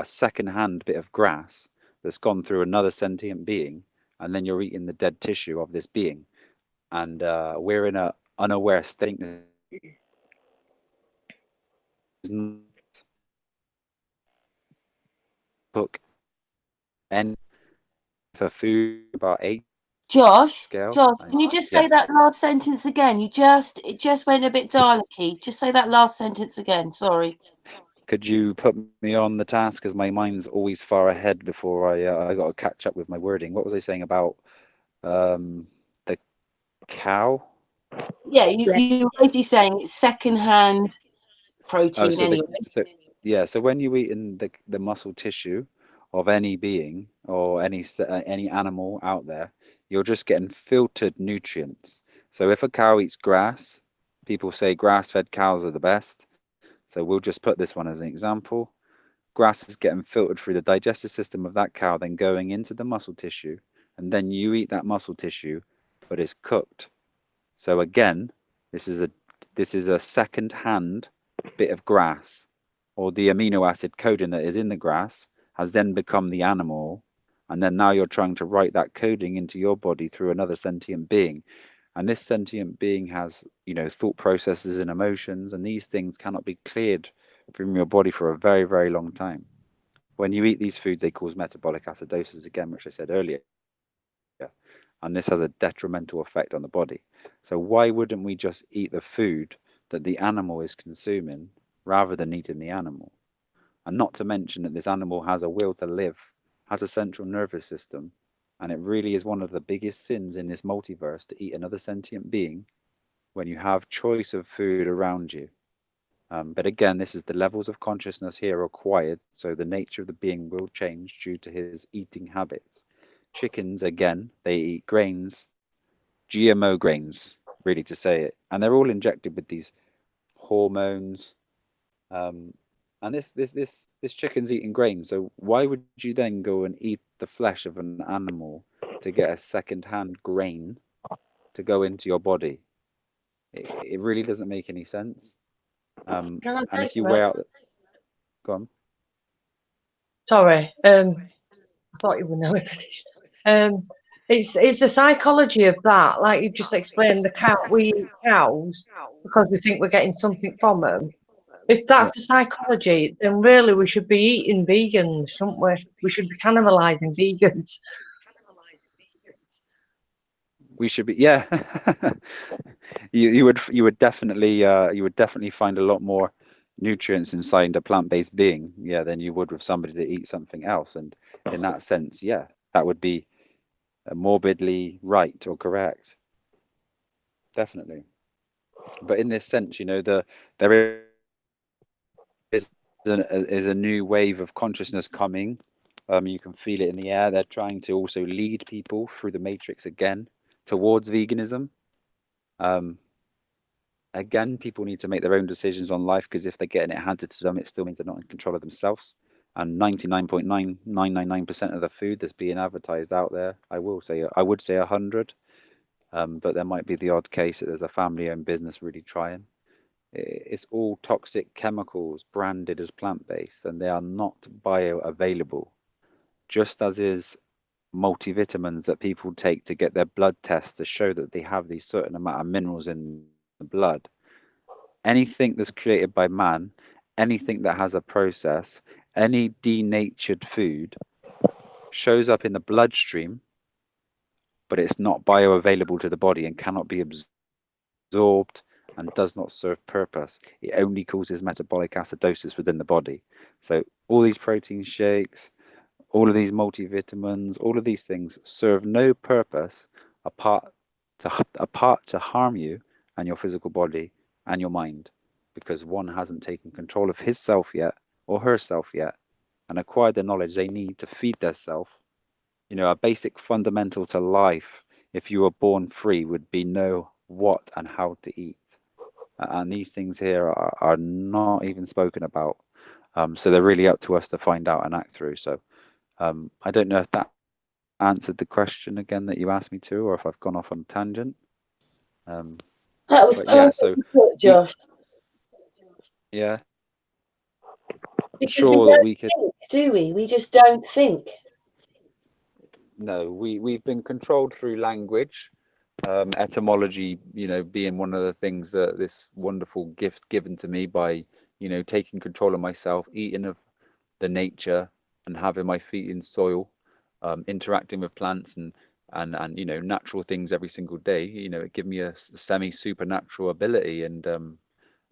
second-hand bit of grass that's gone through another sentient being, and then you're eating the dead tissue of this being. And we're in a unaware state. Cook any for food about 8 Josh, scale. Josh, can you just say Yes. that last sentence again? It just went a bit dialogue-y. Just say that last sentence again. Sorry. Could you put me on the task, because my mind's always far ahead before I got to catch up with my wording. What was I saying about the cow? Yeah, you're basically saying it's second-hand protein So anyway. so when you eat in the muscle tissue of any being or any animal out there, you're just getting filtered nutrients. So if a cow eats grass, people say grass-fed cows are the best. So we'll just put this one as an example. Grass is getting filtered through the digestive system of that cow, then going into the muscle tissue, and then you eat that muscle tissue, but it's cooked. So again, this is a second-hand bit of grass, or the amino acid coding that is in the grass has then become the animal, and then now you're trying to write that coding into your body through another sentient being. And this sentient being has, thought processes and emotions, and these things cannot be cleared from your body for a very, very long time. When you eat these foods, they cause metabolic acidosis again, which I said earlier. And this has a detrimental effect on the body. So why wouldn't we just eat the food that the animal is consuming rather than eating the animal? And not to mention that this animal has a will to live, has a central nervous system, and it really is one of the biggest sins in this multiverse to eat another sentient being when you have choice of food around you. But again, this is the levels of consciousness here required, so the nature of the being will change due to his eating habits. Chickens, again, they eat grains, GMO grains, really to say it, and they're all injected with these hormones. Um, and this chicken's eating grains, so why would you then go and eat the flesh of an animal to get a second-hand grain to go into your body? It really doesn't make any sense. Can I And say if you weigh something? out, go on. Sorry. I thought you were nearly finished. It's the psychology of that, like you just explained. We eat cows because we think we're getting something from them. If that's the psychology, then really we should be eating vegans, shouldn't we? We should be cannibalizing vegans. We should be, yeah. you would definitely find a lot more nutrients inside a plant-based being, yeah, than you would with somebody that eats something else. And in that sense, yeah, that would be morbidly right or correct, definitely. But in this sense, there is a new wave of consciousness coming. You can feel it in the air. They're trying to also lead people through the matrix again towards veganism. Again, people need to make their own decisions on life, because if they're getting it handed to them, it still means they're not in control of themselves. And 99.9999% of the food that's being advertised out there, I would say 100, but there might be the odd case that there's a family-owned business really trying. It's all toxic chemicals branded as plant-based, and they are not bioavailable, just as is multivitamins that people take to get their blood tests to show that they have these certain amount of minerals in the blood. Anything that's created by man, anything that has a process, any denatured food shows up in the bloodstream, but it's not bioavailable to the body and cannot be absorbed and does not serve purpose. It only causes metabolic acidosis within the body. So all these protein shakes, all of these multivitamins, all of these things serve no purpose apart to harm you and your physical body and your mind, because one hasn't taken control of his self yet or herself yet and acquired the knowledge they need to feed their self. A basic fundamental to life, if you were born free, would be know what and how to eat. And these things here are not even spoken about. So they're really up to us to find out and act through. So I don't know if that answered the question again that you asked me to, or if I've gone off on a tangent. That was But yeah, so put, Josh. Yeah, Because we sure that don't we could. think, do we? We just don't think. No, we've been controlled through language, etymology, being one of the things that this wonderful gift given to me by, taking control of myself, eating of the nature and having my feet in soil, interacting with plants and natural things every single day. It gave me a semi supernatural ability, and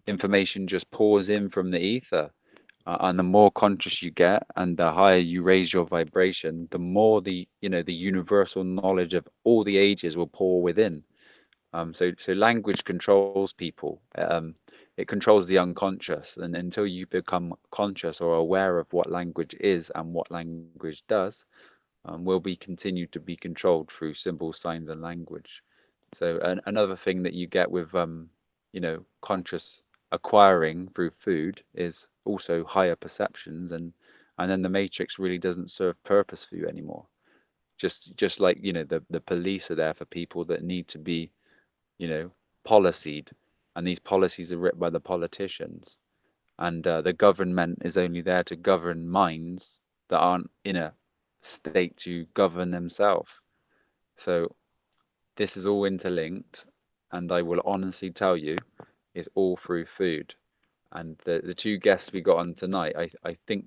information just pours in from the ether. And the more conscious you get and the higher you raise your vibration, the more the universal knowledge of all the ages will pour within. So language controls people. It controls the unconscious, and until you become conscious or aware of what language is and what language does, will be continued to be controlled through symbols, signs, and language. So another thing that you get with conscious acquiring through food is also higher perceptions, and then the matrix really doesn't serve purpose for you anymore. Just like the police are there for people that need to be policied, and these policies are written by the politicians, and the government is only there to govern minds that aren't in a state to govern themselves. So this is all interlinked, and I will honestly tell you, it's all through food. And the two guests we got on tonight, I think,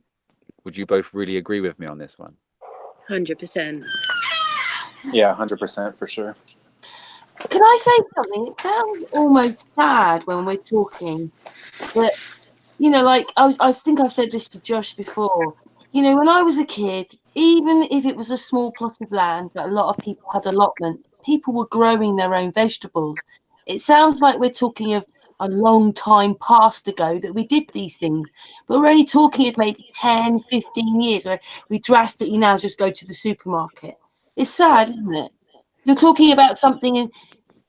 would you both really agree with me on this one? 100%. Yeah, 100% for sure. Can I say something? It sounds almost sad when we're talking that, like I think I've said this to Josh before. When I was a kid, even if it was a small plot of land, but a lot of people had allotments, people were growing their own vegetables. It sounds like we're talking of a long time past ago that we did these things, but we're only talking of maybe 10, 15 years where we drastically now just go to the supermarket. It's sad, isn't it? You're talking about something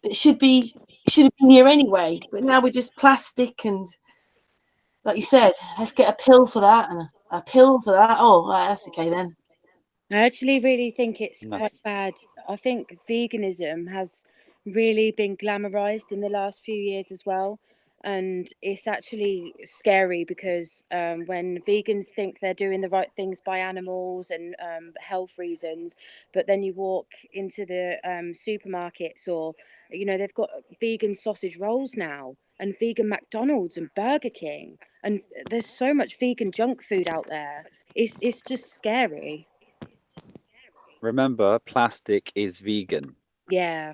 that should have been here anyway, but now we're just plastic and, like you said, let's get a pill for that and a pill for that. Oh, right, that's okay then. I actually really think it's No. quite bad. I think veganism has really been glamorized in the last few years as well. And it's actually scary because when vegans think they're doing the right things by animals and health reasons, but then you walk into the supermarkets, or they've got vegan sausage rolls now and vegan McDonald's and Burger King, and there's so much vegan junk food out there. It's just scary. Remember, plastic is vegan, Yeah.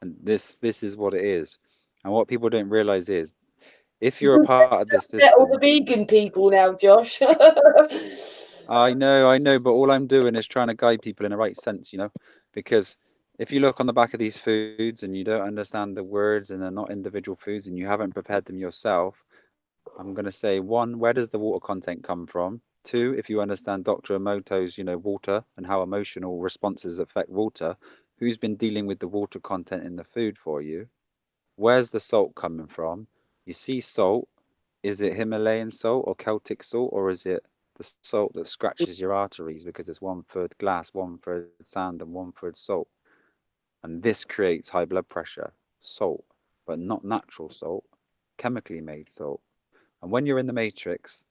and this is what it is. And what people don't realize is, if you're a part of this Get all the system, vegan people now, Josh. I know, but all I'm doing is trying to guide people in the right sense, because if you look on the back of these foods and you don't understand the words and they're not individual foods and you haven't prepared them yourself, I'm going to say, one, where does the water content come from? Two, if you understand Dr. Emoto's, water and how emotional responses affect water, who's been dealing with the water content in the food for you? Where's the salt coming from? You see salt, is it Himalayan salt or Celtic salt, or is it the salt that scratches your arteries because it's 1/3 glass, 1/3 sand, and 1/3 salt? And this creates high blood pressure. Salt, but not natural salt, chemically made salt. And when you're in the matrix,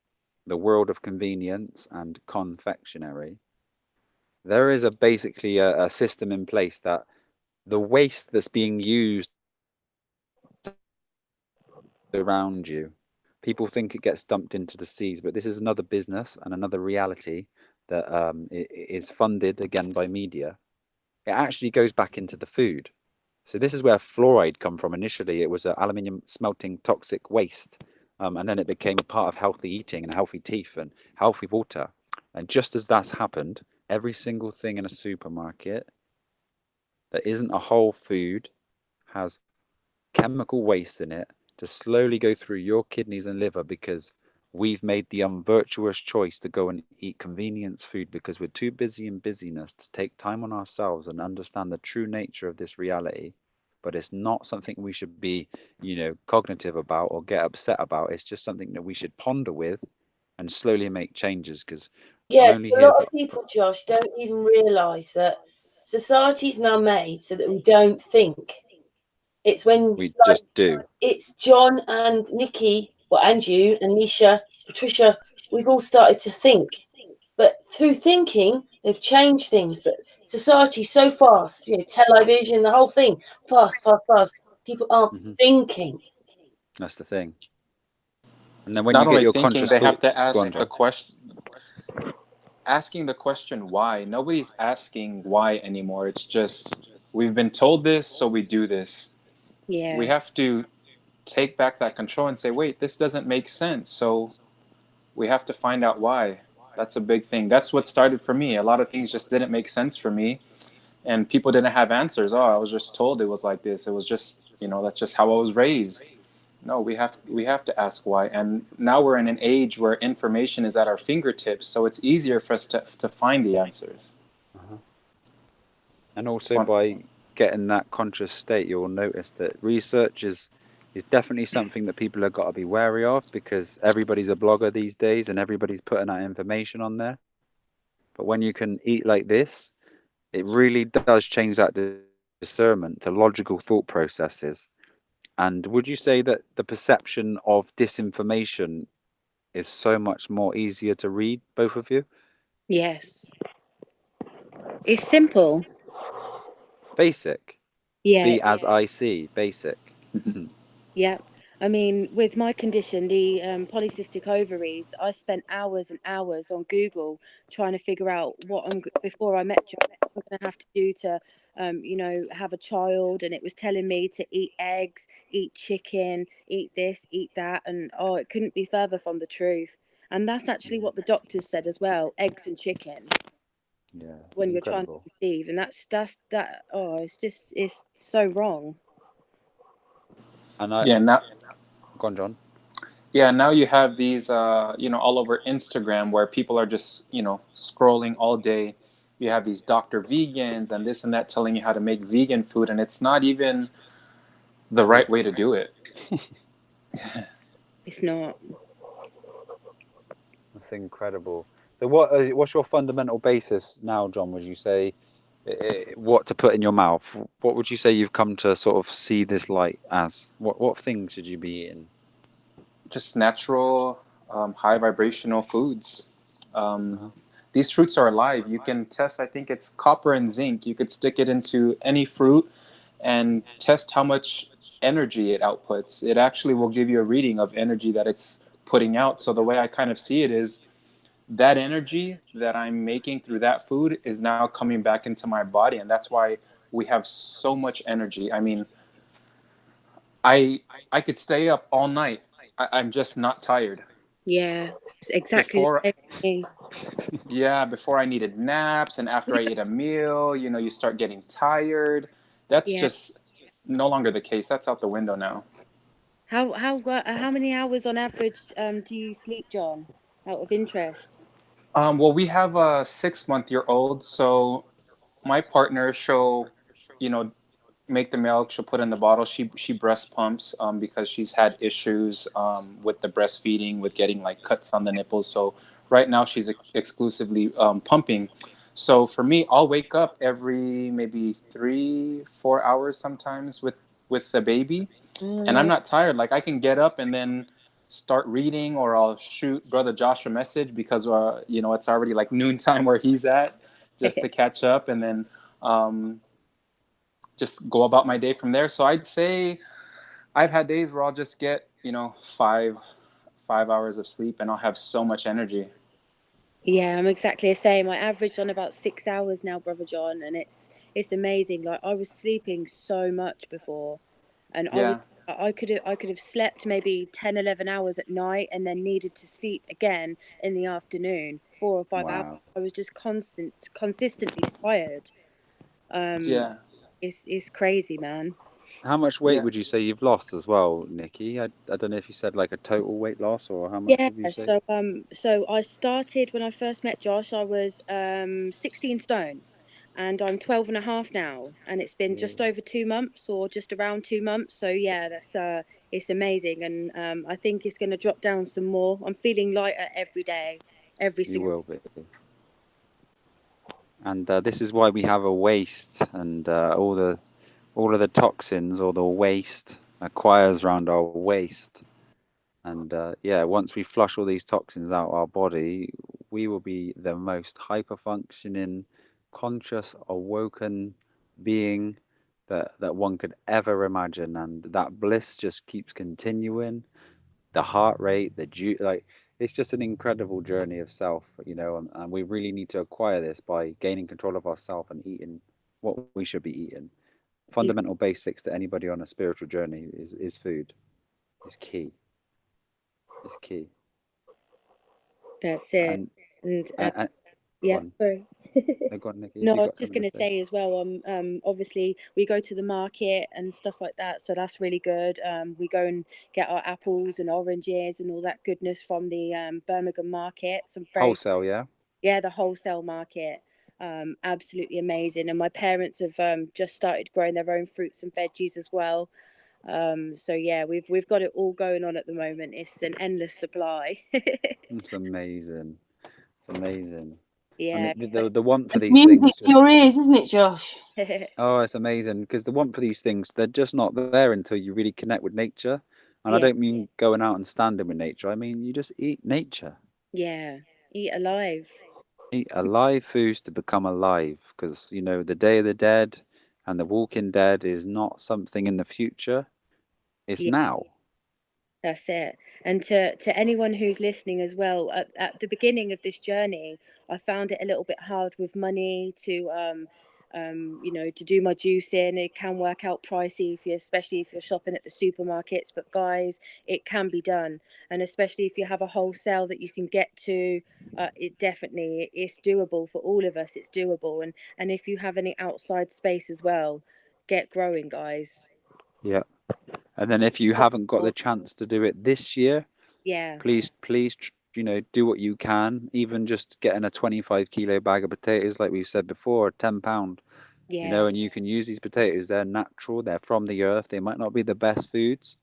the world of convenience and confectionery, there is basically a system in place that the waste that's being used around you, people think it gets dumped into the seas, but this is another business and another reality that is funded again by media. It actually goes back into the food. So this is where fluoride come from. Initially, it was aluminium smelting toxic waste, and then it became a part of healthy eating and healthy teeth and healthy water. And just as that's happened, every single thing in a supermarket that isn't a whole food has chemical waste in it to slowly go through your kidneys and liver, because we've made the unvirtuous choice to go and eat convenience food because we're too busy in busyness to take time on ourselves and understand the true nature of this reality. But it's not something we should be, cognitive about or get upset about. It's just something that we should ponder with and slowly make changes, because I'm Yeah, only a here lot for. of people, Josh, don't even realise that society's now made so that we don't think. It's when, We like, just do. it's John and Nicci, well, and you and Misha, Patricia, we've all started to think. But through thinking, they've changed things. But society's so fast, television, the whole thing, fast, fast, fast. People aren't thinking. That's the thing. And then when Not you get only your thinking, conscious they have thought, to go on, ask the John. question. Asking the question why. Nobody's asking why anymore. It's just, we've been told this, so we do this. Yeah. We have to take back that control and say, wait, this doesn't make sense. So we have to find out why. That's a big thing. That's what started for me. A lot of things just didn't make sense for me, and people didn't have answers. Oh, I was just told it was like this. It was just, that's just how I was raised. No, we have to ask why. And now we're in an age where information is at our fingertips, so it's easier for us to find the answers. And also by getting that conscious state, you'll notice that research is definitely something that people have got to be wary of, because everybody's a blogger these days and everybody's putting that information on there. But when you can eat like this, it really does change that discernment to logical thought processes. And would you say that the perception of disinformation is so much more easier to read, both of you? Yes. It's simple. Basic. Yeah. BASIC, basic. Yeah. I mean, with my condition, the polycystic ovaries, I spent hours and hours on Google trying to figure out before I met John, what I'm going to have to do to, have a child. And it was telling me to eat eggs, eat chicken, eat this, eat that. And it couldn't be further from the truth. And that's actually what the doctors said as well, eggs and chicken. Yeah, When you're trying to incredible. conceive. And it's so wrong. And Yeah, now go on, John. yeah, now you have these all over Instagram where people are just, scrolling all day. You have these doctor vegans and this and that telling you how to make vegan food, and it's not even the right way to do it. It's not. That's incredible. So what's your fundamental basis now, John? Would you say what to put in your mouth, what would you say you've come to sort of see this light as? What things should you be eating? Just natural, high vibrational foods. Uh-huh. These fruits are alive. You can test, I think it's copper and zinc. You could stick it into any fruit and test how much energy it outputs. It actually will give you a reading of energy that it's putting out. So the way I kind of see it is that energy that I'm making through that food is now coming back into my body. And that's why we have so much energy. I mean, I I could stay up all night. I'm just not tired. Yeah, it's exactly the Before, same with me. yeah, before I needed naps, and after I ate a meal, you start getting tired. That's Yeah. just no longer the case. That's out the window now. How many hours on average do you sleep, John? Out of interest. Well, we have a 6-month-year-old, so my partner, she'll, you know, make the milk. She'll put in the bottle. She breast pumps because she's had issues with the breastfeeding, with getting like cuts on the nipples. So right now she's exclusively pumping. So for me, I'll wake up every maybe 3-4 hours sometimes with the baby, and I'm Oh, not tired. Like I can get up and then start reading, or I'll shoot brother Josh a message because it's already like noontime where he's at, just to catch up, and then just go about my day from there. So I'd say I've had days where I'll just get, 5 hours of sleep and I'll have so much energy. yeah, I'm exactly the same. I averaged on about 6 hours now, brother John, and it's amazing. Like I was sleeping so much before, and Yeah. I could have slept maybe 10, 11 hours at night, and then needed to sleep again in the afternoon, 4 or 5 hours. Wow. I was just consistently tired. Um, Yeah. it's crazy, man. How much weight Yeah. would you say you've lost as well, Nikki? I don't know if you said like a total weight loss or how much Yeah, have you say? so I started when I first met Josh, I was 16 stone, and I'm 12 and a half now, and it's been Yeah. just over 2 months or just around 2 months. So yeah, that's it's amazing, and I think it's going to drop down some more. I'm feeling lighter every day, every You single. will be. And this is why we have a waste, and all of the toxins or the waste acquires around our waist. And yeah, once we flush all these toxins out our body, we will be the most hyper functioning, conscious, awoken being that one could ever imagine. And that bliss just keeps continuing. The heart rate, like it's just an incredible journey of self, and we really need to acquire this by gaining control of ourself and eating what we should be eating. Fundamental basics to anybody on a spiritual journey is food. Is key. Is key. That's it, And and go yeah, on. sorry. No, go on, Nikki, No, if I you've was got just something going to to say. say as well, obviously we go to the market and stuff like that, so that's really good. We go and get our apples and oranges and all that goodness from the Birmingham market. Some very, Wholesale, yeah? yeah, the wholesale market. Absolutely amazing. And my parents have just started growing their own fruits and veggies as well. So yeah, we've got it all going on at the moment. It's an endless supply. It's amazing. It's amazing. And Yeah. the want for It's these music things to your ears, isn't it, Josh? oh, it's amazing because the want for these things, they're just not there until you really connect with nature. And I Yeah, don't mean going out and standing with nature. I mean, you just eat nature. yeah. Eat alive. Eat alive foods to become alive because, the Day of the Dead and the Walking Dead is not something in the future. It's Yeah. now. That's it. And to anyone who's listening as well, at the beginning of this journey, I found it a little bit hard with money to to do my juicing. It can work out pricey if you especially if you're shopping at the supermarkets, but guys, it can be done. And especially if you have a wholesale that you can get to, it definitely it's doable for all of us. It's doable. And if you have any outside space as well, get growing, guys. Yeah. And then if you haven't got the chance to do it this year, Yeah, please, do what you can. Even just getting a 25-kilo bag of potatoes, like we've said before, £10. yeah, And you can use these potatoes. They're natural. They're from the earth. They might not be the best foods,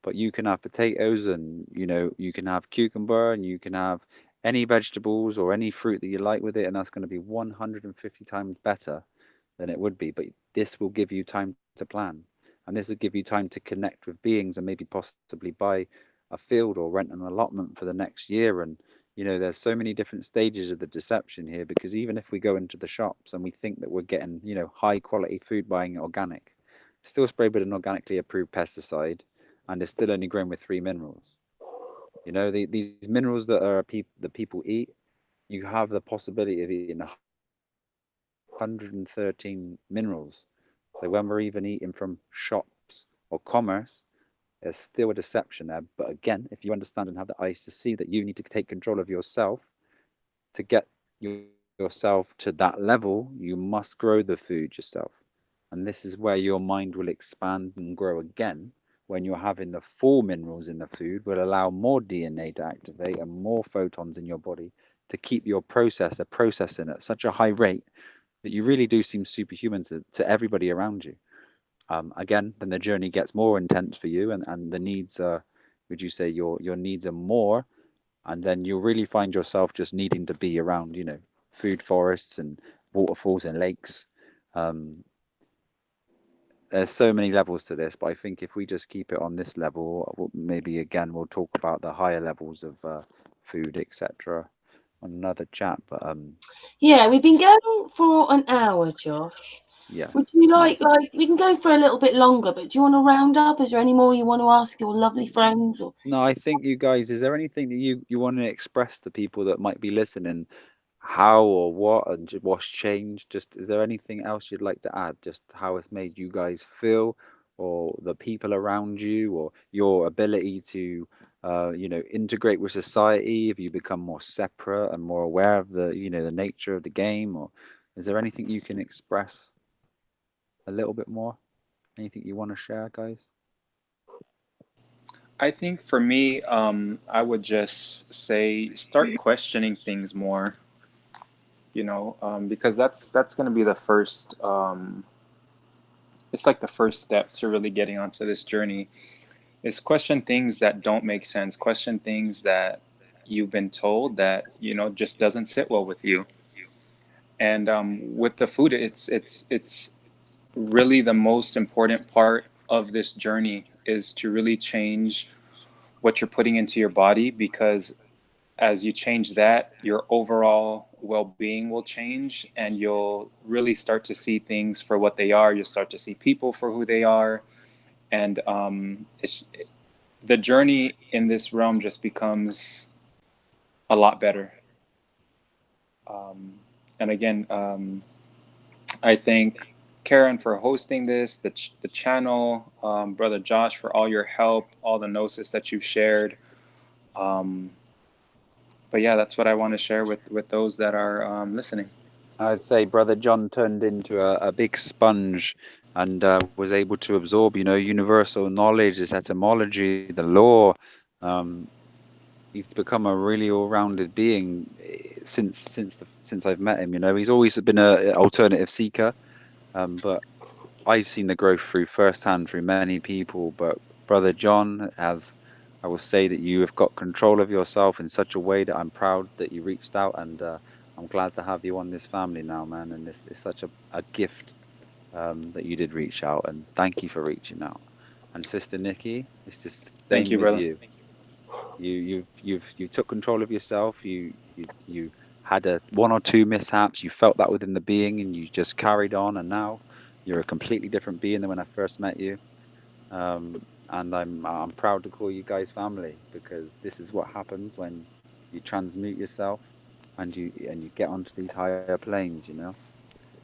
but you can have potatoes and, you can have cucumber and you can have any vegetables or any fruit that you like with it, and that's going to be 150 times better than it would be. But this will give you time to plan, and this will give you time to connect with beings and maybe possibly buy a field or rent an allotment for the next year. And there's so many different stages of the deception here, because even if we go into the shops and we think that we're getting high quality food buying organic, it's still sprayed with an organically approved pesticide, and it's still only grown with 3 minerals. These minerals that that people eat, you have the possibility of eating 113 minerals. So when we're even eating from shops or commerce, there's still a deception there. But again, if you understand and have the eyes to see that you need to take control of yourself to get yourself to that level, you must grow the food yourself. And this is where your mind will expand and grow again. When you're having the 4 minerals in the food, will allow more DNA to activate and more photons in your body to keep your processor processing at such a high rate that you really do seem superhuman to everybody around you. Again, then the journey gets more intense for you, and the needs are, would you say your needs are more, and then you'll really find yourself just needing to be around, food forests and waterfalls and lakes. Um, there's so many levels to this, but I think if we just keep it on this level, maybe again we'll talk about the higher levels of food, etc., on another chat. But Yeah, we've been going for an hour, Josh. Would yes, you it's like nice. we can go for a little bit longer, but do you want to round up? Is there any more you want to ask your lovely friends? Or No, I think you guys, is there anything that you want to express to people that might be listening? How or what and what's changed? Just, is there anything else you'd like to add? Just how it's made you guys feel, or the people around you, or your ability to, integrate with society? Have you become more separate and more aware of the nature of the game? Or is there anything you can express a little bit more? Anything you want to share, guys? I think for me, I would just say start questioning things more. Because that's going to be the first. It's like the first step to really getting onto this journey is question things that don't make sense. Question things that you've been told that just doesn't sit well with you. And with the food, it's really the most important part of this journey is to really change what you're putting into your body, because as you change that, your overall well-being will change, and you'll really start to see things for what they are. You'll start to see people for who they are, and the journey in this realm just becomes a lot better. And again, I thank Karen for hosting this, the channel, Brother Josh for all your help, all the gnosis that you've shared. Um, but yeah, that's what I want to share with those that are listening. I'd say Brother John turned into a big sponge and was able to absorb, universal knowledge, this etymology, the law. Um, he's become a really all-rounded being since I've met him. He's always been an alternative seeker, but I've seen the growth through firsthand through many people. But Brother John has, I will say that you have got control of yourself in such a way that I'm proud that you reached out, and I'm glad to have you on this family now, man. And this is such a gift that you did reach out, and thank you for reaching out. And Sister Nicci, it's the same Thank with you, brother. you. You took control of yourself. You had a 1 or 2 mishaps. You felt that within the being, and you just carried on. And now you're a completely different being than when I first met you. And I'm proud to call you guys family, because this is what happens when you transmute yourself and you get onto these higher planes.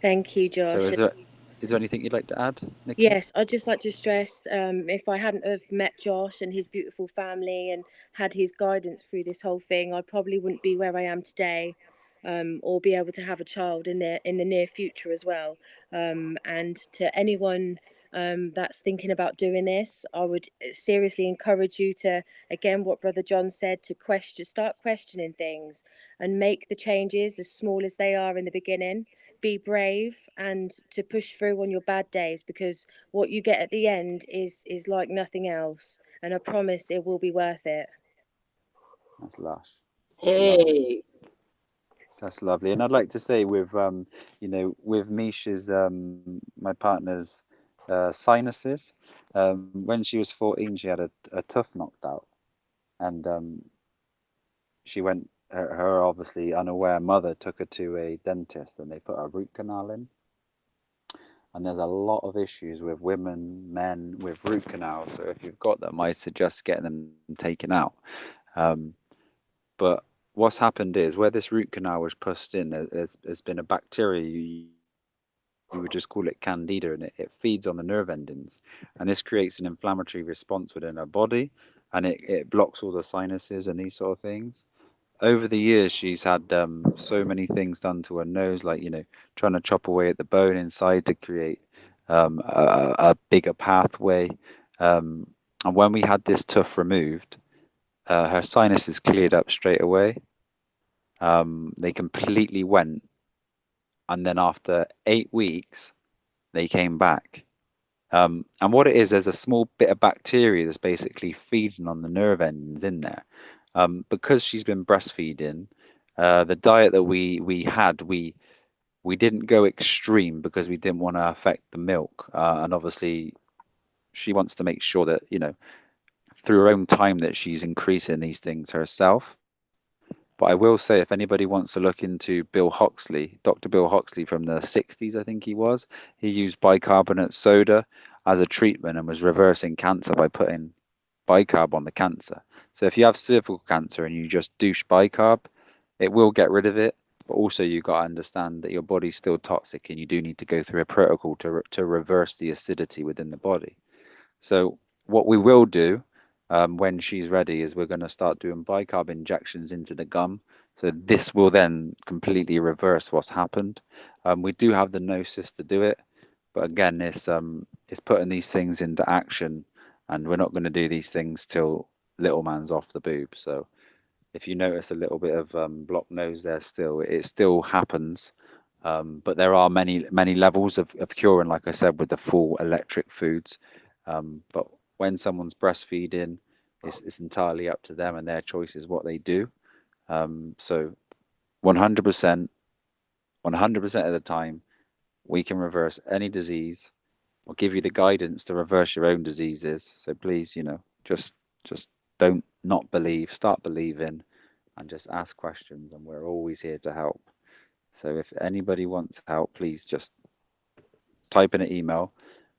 Thank you, So Josh. is there anything you'd like to add, Nicci? Yes, I'd just like to stress, if I hadn't have met Josh and his beautiful family and had his guidance through this whole thing, I probably wouldn't be where I am today, or be able to have a child in the near future as well. And to anyone that's thinking about doing this, I would seriously encourage you to, again, what Brother John said, to start questioning things and make the changes as small as they are in the beginning. Be brave and to push through on your bad days, because what you get at the end is like nothing else, and I promise it will be worth it. That's lush. Hey. That's lovely. And I'd like to say with with Misha's my partner's sinuses, when she was 14 she had a tooth knocked out, and she went her obviously unaware mother took her to a dentist and they put a root canal in. And there's a lot of issues with women, men with root canals. So if you've got them, I suggest getting them taken out. Um, but what's happened is where this root canal was pushed in, there's been a bacteria, you would just call it candida, and it feeds on the nerve endings. And this creates an inflammatory response within our body, and it blocks all the sinuses and these sort of things. Over the years, she's had so many things done to her nose, like, trying to chop away at the bone inside to create a bigger pathway. And when we had this tooth removed, her sinuses cleared up straight away. They completely went, and then after 8 weeks, they came back. And what it is, there's a small bit of bacteria that's basically feeding on the nerve endings in there. Because she's been breastfeeding, the diet that we had, we didn't go extreme because we didn't want to affect the milk. And obviously, she wants to make sure that through her own time that she's increasing these things herself. But I will say, if anybody wants to look into Bill Hoxley, Dr. Bill Hoxley from the 60s, I think he used bicarbonate soda as a treatment and was reversing cancer by putting bicarb on the cancer. So if you have cervical cancer and you just douche bicarb, it will get rid of it. But also you got to understand that your body's still toxic and you do need to go through a protocol to reverse the acidity within the body. So what we will do when she's ready is we're going to start doing bicarb injections into the gum. So this will then completely reverse what's happened. We do have the gnosis to do it, but again, it's putting these things into action, and we're not going to do these things till little man's off the boob. So if you notice a little bit of blocked nose there still, it still happens. But there are many levels of curing, like I said, with the full electric foods. But when someone's breastfeeding, it's entirely up to them and their choice is what they do. So 100%, 100% of the time, we can reverse any disease or give you the guidance to reverse your own diseases. So please, just don't not believe, start believing, and just ask questions, and we're always here to help. So if anybody wants help, please just type in an email.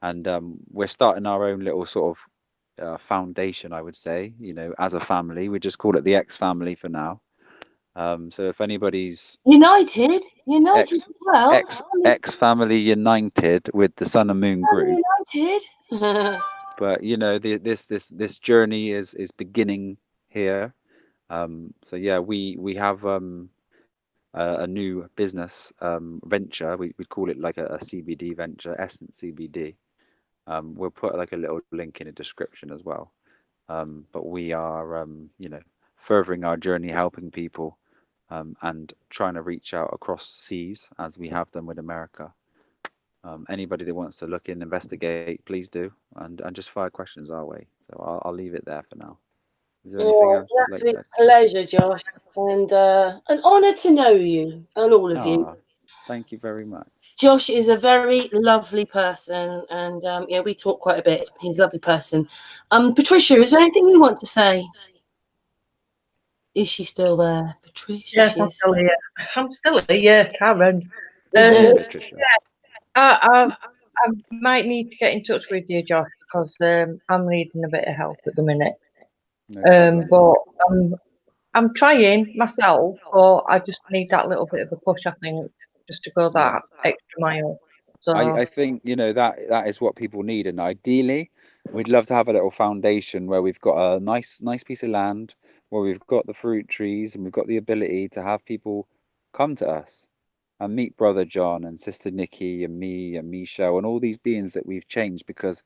And we're starting our own little sort of foundation, I would say, as a family. We just call it the X family for now. So if anybody's United X as well. X family united with the Sun and Moon group. United. But this journey is beginning here. So yeah, we have a new business venture. We'd call it like a CBD venture, Essence CBD. We'll put like a little link in the description as well. But we are, furthering our journey, helping people, and trying to reach out across seas as we have done with America. Anybody that wants to look in, investigate, please do, and just fire questions our way. So I'll leave it there for now. Is there anything else you'd like to add? Pleasure, Josh, and an honour to know you and all of you. Thank you very much. Josh is a very lovely person, and we talk quite a bit. He's a lovely person. Patricia, is there anything you want to say? Is she still there, Patricia? Yes, I'm still here. I'm still here, Karen. Patricia. I might need to get in touch with you, Josh, because I'm needing a bit of help at the minute. No but I'm trying myself, but I just need that little bit of a push, I think, just to go that extra mile. So I think that is what people need, and ideally we'd love to have a little foundation where we've got a nice piece of land where we've got the fruit trees and we've got the ability to have people come to us and meet brother John and sister Nicci and me and Misha and all these beings that we've changed, because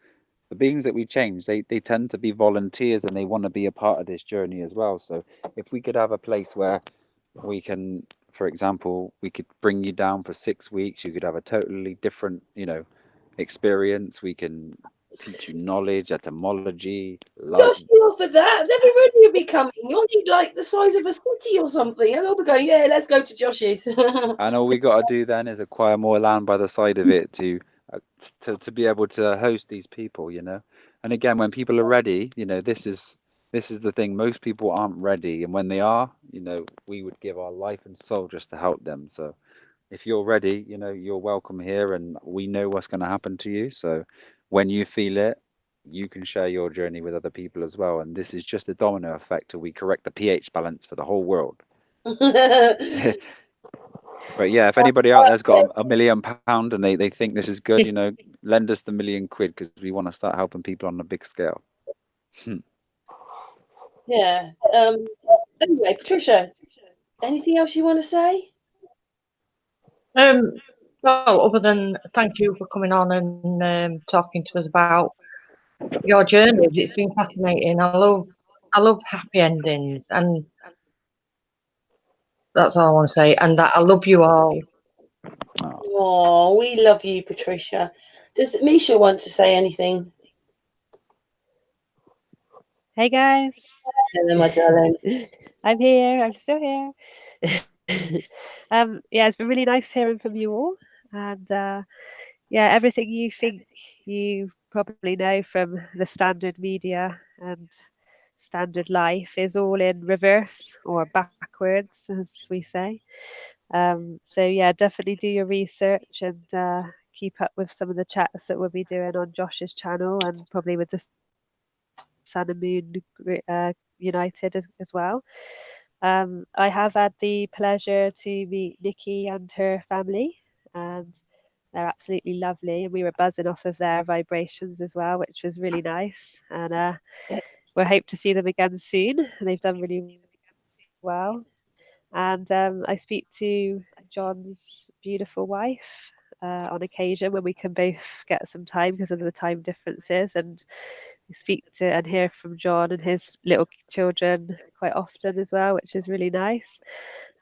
the beings that we change, they tend to be volunteers and they want to be a part of this journey as well. So if we could have a place where we can, for example, we could bring you down for 6 weeks, you could have a totally different experience. We can teach you knowledge, etymology, light. Josh, you offered that. I've never heard you be coming. You're like the size of a city or something. And I'll be going, yeah, let's go to Josh's. And all we got to do then is acquire more land by the side of it to be able to host these people, you know. And again, when people are ready, you know, this is the thing. Most people aren't ready, and when they are, you know, we would give our life and soul just to help them. So if you're ready, you know, you're welcome here, and we know what's going to happen to you. So when you feel it, you can share your journey with other people as well. And this is just a domino effect till we correct the pH balance for the whole world. But yeah, if anybody out there's got £1 million and they think this is good, you know, lend us the £1,000,000 because we want to start helping people on a big scale. Yeah. Anyway, Patricia, anything else you want to say? Well, other than thank you for coming on and talking to us about your journeys. It's been fascinating. I love happy endings, and that's all I want to say. And that I love you all. Oh, we love you, Patricia. Does Misha want to say anything? Hey guys. Hello, my darling. I'm here. I'm still here. Yeah, it's been really nice hearing from you all, and yeah, everything you think you probably know from the standard media and standard life is all in reverse or backwards, as we say. So yeah, definitely do your research and keep up with some of the chats that we'll be doing on Josh's channel and probably with the Sun and Moon United as well. I have had the pleasure to meet Nicci and her family, and they're absolutely lovely. And we were buzzing off of their vibrations as well, which was really nice. And we hope to see them again soon. They've done really well. And I speak to John's beautiful wife on occasion when we can both get some time because of the time differences. And we speak to and hear from John and his little children quite often as well, which is really nice.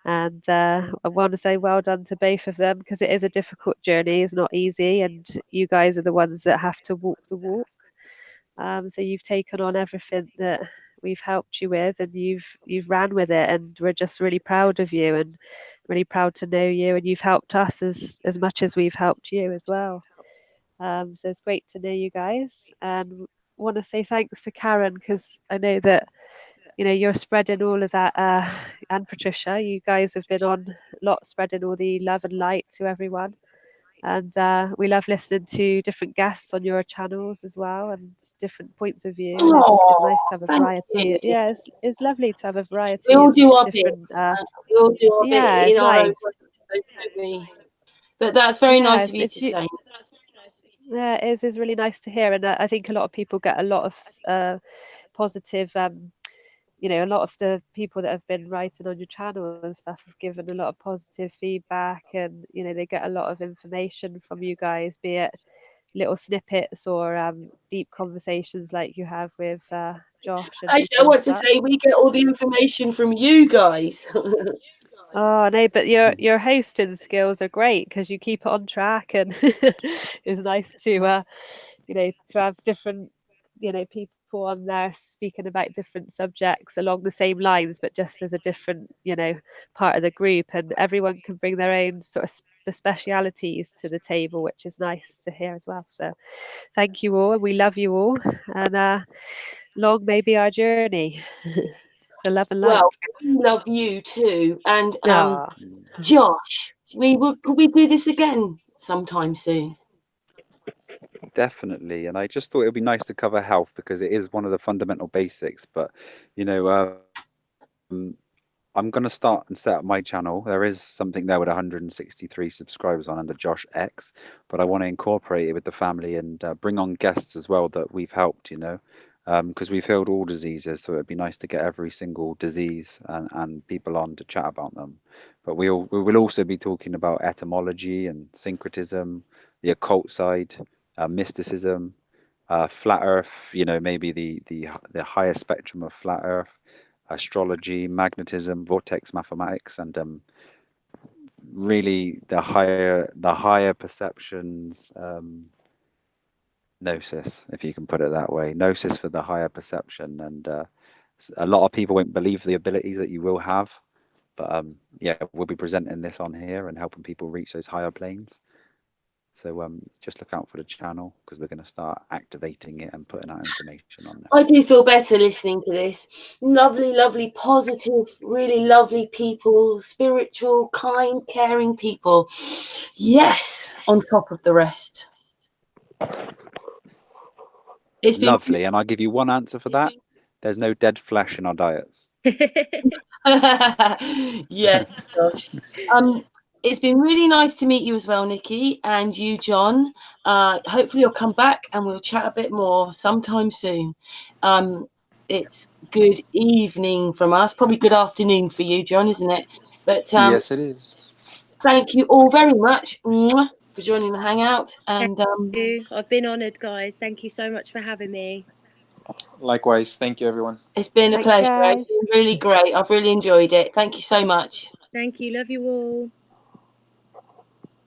And I want to say well done to both of them because it is a difficult journey. It's not easy, and you guys are the ones that have to walk the walk. So you've taken on everything that we've helped you with, and you've ran with it, and we're just really proud of you and really proud to know you, and you've helped us as much as we've helped you as well. So it's great to know you guys, and want to say thanks to Karen because I know that you're spreading all of that, and Patricia, you guys have been on a lot, spreading all the love and light to everyone. And we love listening to different guests on your channels as well and different points of view. And it's nice to have a variety. Yeah, it's lovely to have a variety We all of do our different. we all do our Yeah, bit it's in our own nice. way, don't we? But that's very nice of you to say. Yeah, it is really nice to hear, and I think a lot of people get a lot of positive. A lot of the people that have been writing on your channel and stuff have given a lot of positive feedback, and they get a lot of information from you guys, be it little snippets or deep conversations like you have with Josh and Actually, I people want like to say we get all the information from you guys. Oh no, but your hosting skills are great because you keep it on track, and it's nice to have different people on there speaking about different subjects along the same lines, but just as a different part of the group, and everyone can bring their own sort of specialities to the table, which is nice to hear as well. So thank you all, and we love you all, and long may be our journey. To love and light. Well, we love you too, and Aw. Josh, could we do this again sometime soon? Definitely. And I just thought it would be nice to cover health because it is one of the fundamental basics. But, you know, I'm going to start and set up my channel. There is something there with 163 subscribers on under Josh X, but I want to incorporate it with the family and bring on guests as well that we've helped, because we've healed all diseases. So it'd be nice to get every single disease and people on to chat about them. But we will also be talking about etymology and syncretism, the occult side, mysticism, flat Earth. Maybe the higher spectrum of flat Earth, astrology, magnetism, vortex mathematics, and really the higher perceptions, gnosis, if you can put it that way. Gnosis for the higher perception, and a lot of people won't believe the abilities that you will have, but yeah, we'll be presenting this on here and helping people reach those higher planes. So just look out for the channel, because we're going to start activating it and putting out information on there. I do feel better listening to this. Lovely, lovely, positive, really lovely people, spiritual, kind, caring people. Yes, on top of the rest. It's been Lovely. And I'll give you one answer for that. There's no dead flesh in our diets. yeah, gosh. It's been really nice to meet you as well, Nicci, and you, John. Hopefully you'll come back and we'll chat a bit more sometime soon. It's good evening from us, probably good afternoon for you, John, isn't it? But Yes, it is. thank you all very much for joining the hangout. And Thank you. I've been honoured, guys. Thank you so much for having me. Likewise. Thank you, everyone. it's been a Thanks, pleasure. guys. It's been really great. I've really enjoyed it. Thank you so much. Thank you. Love you all.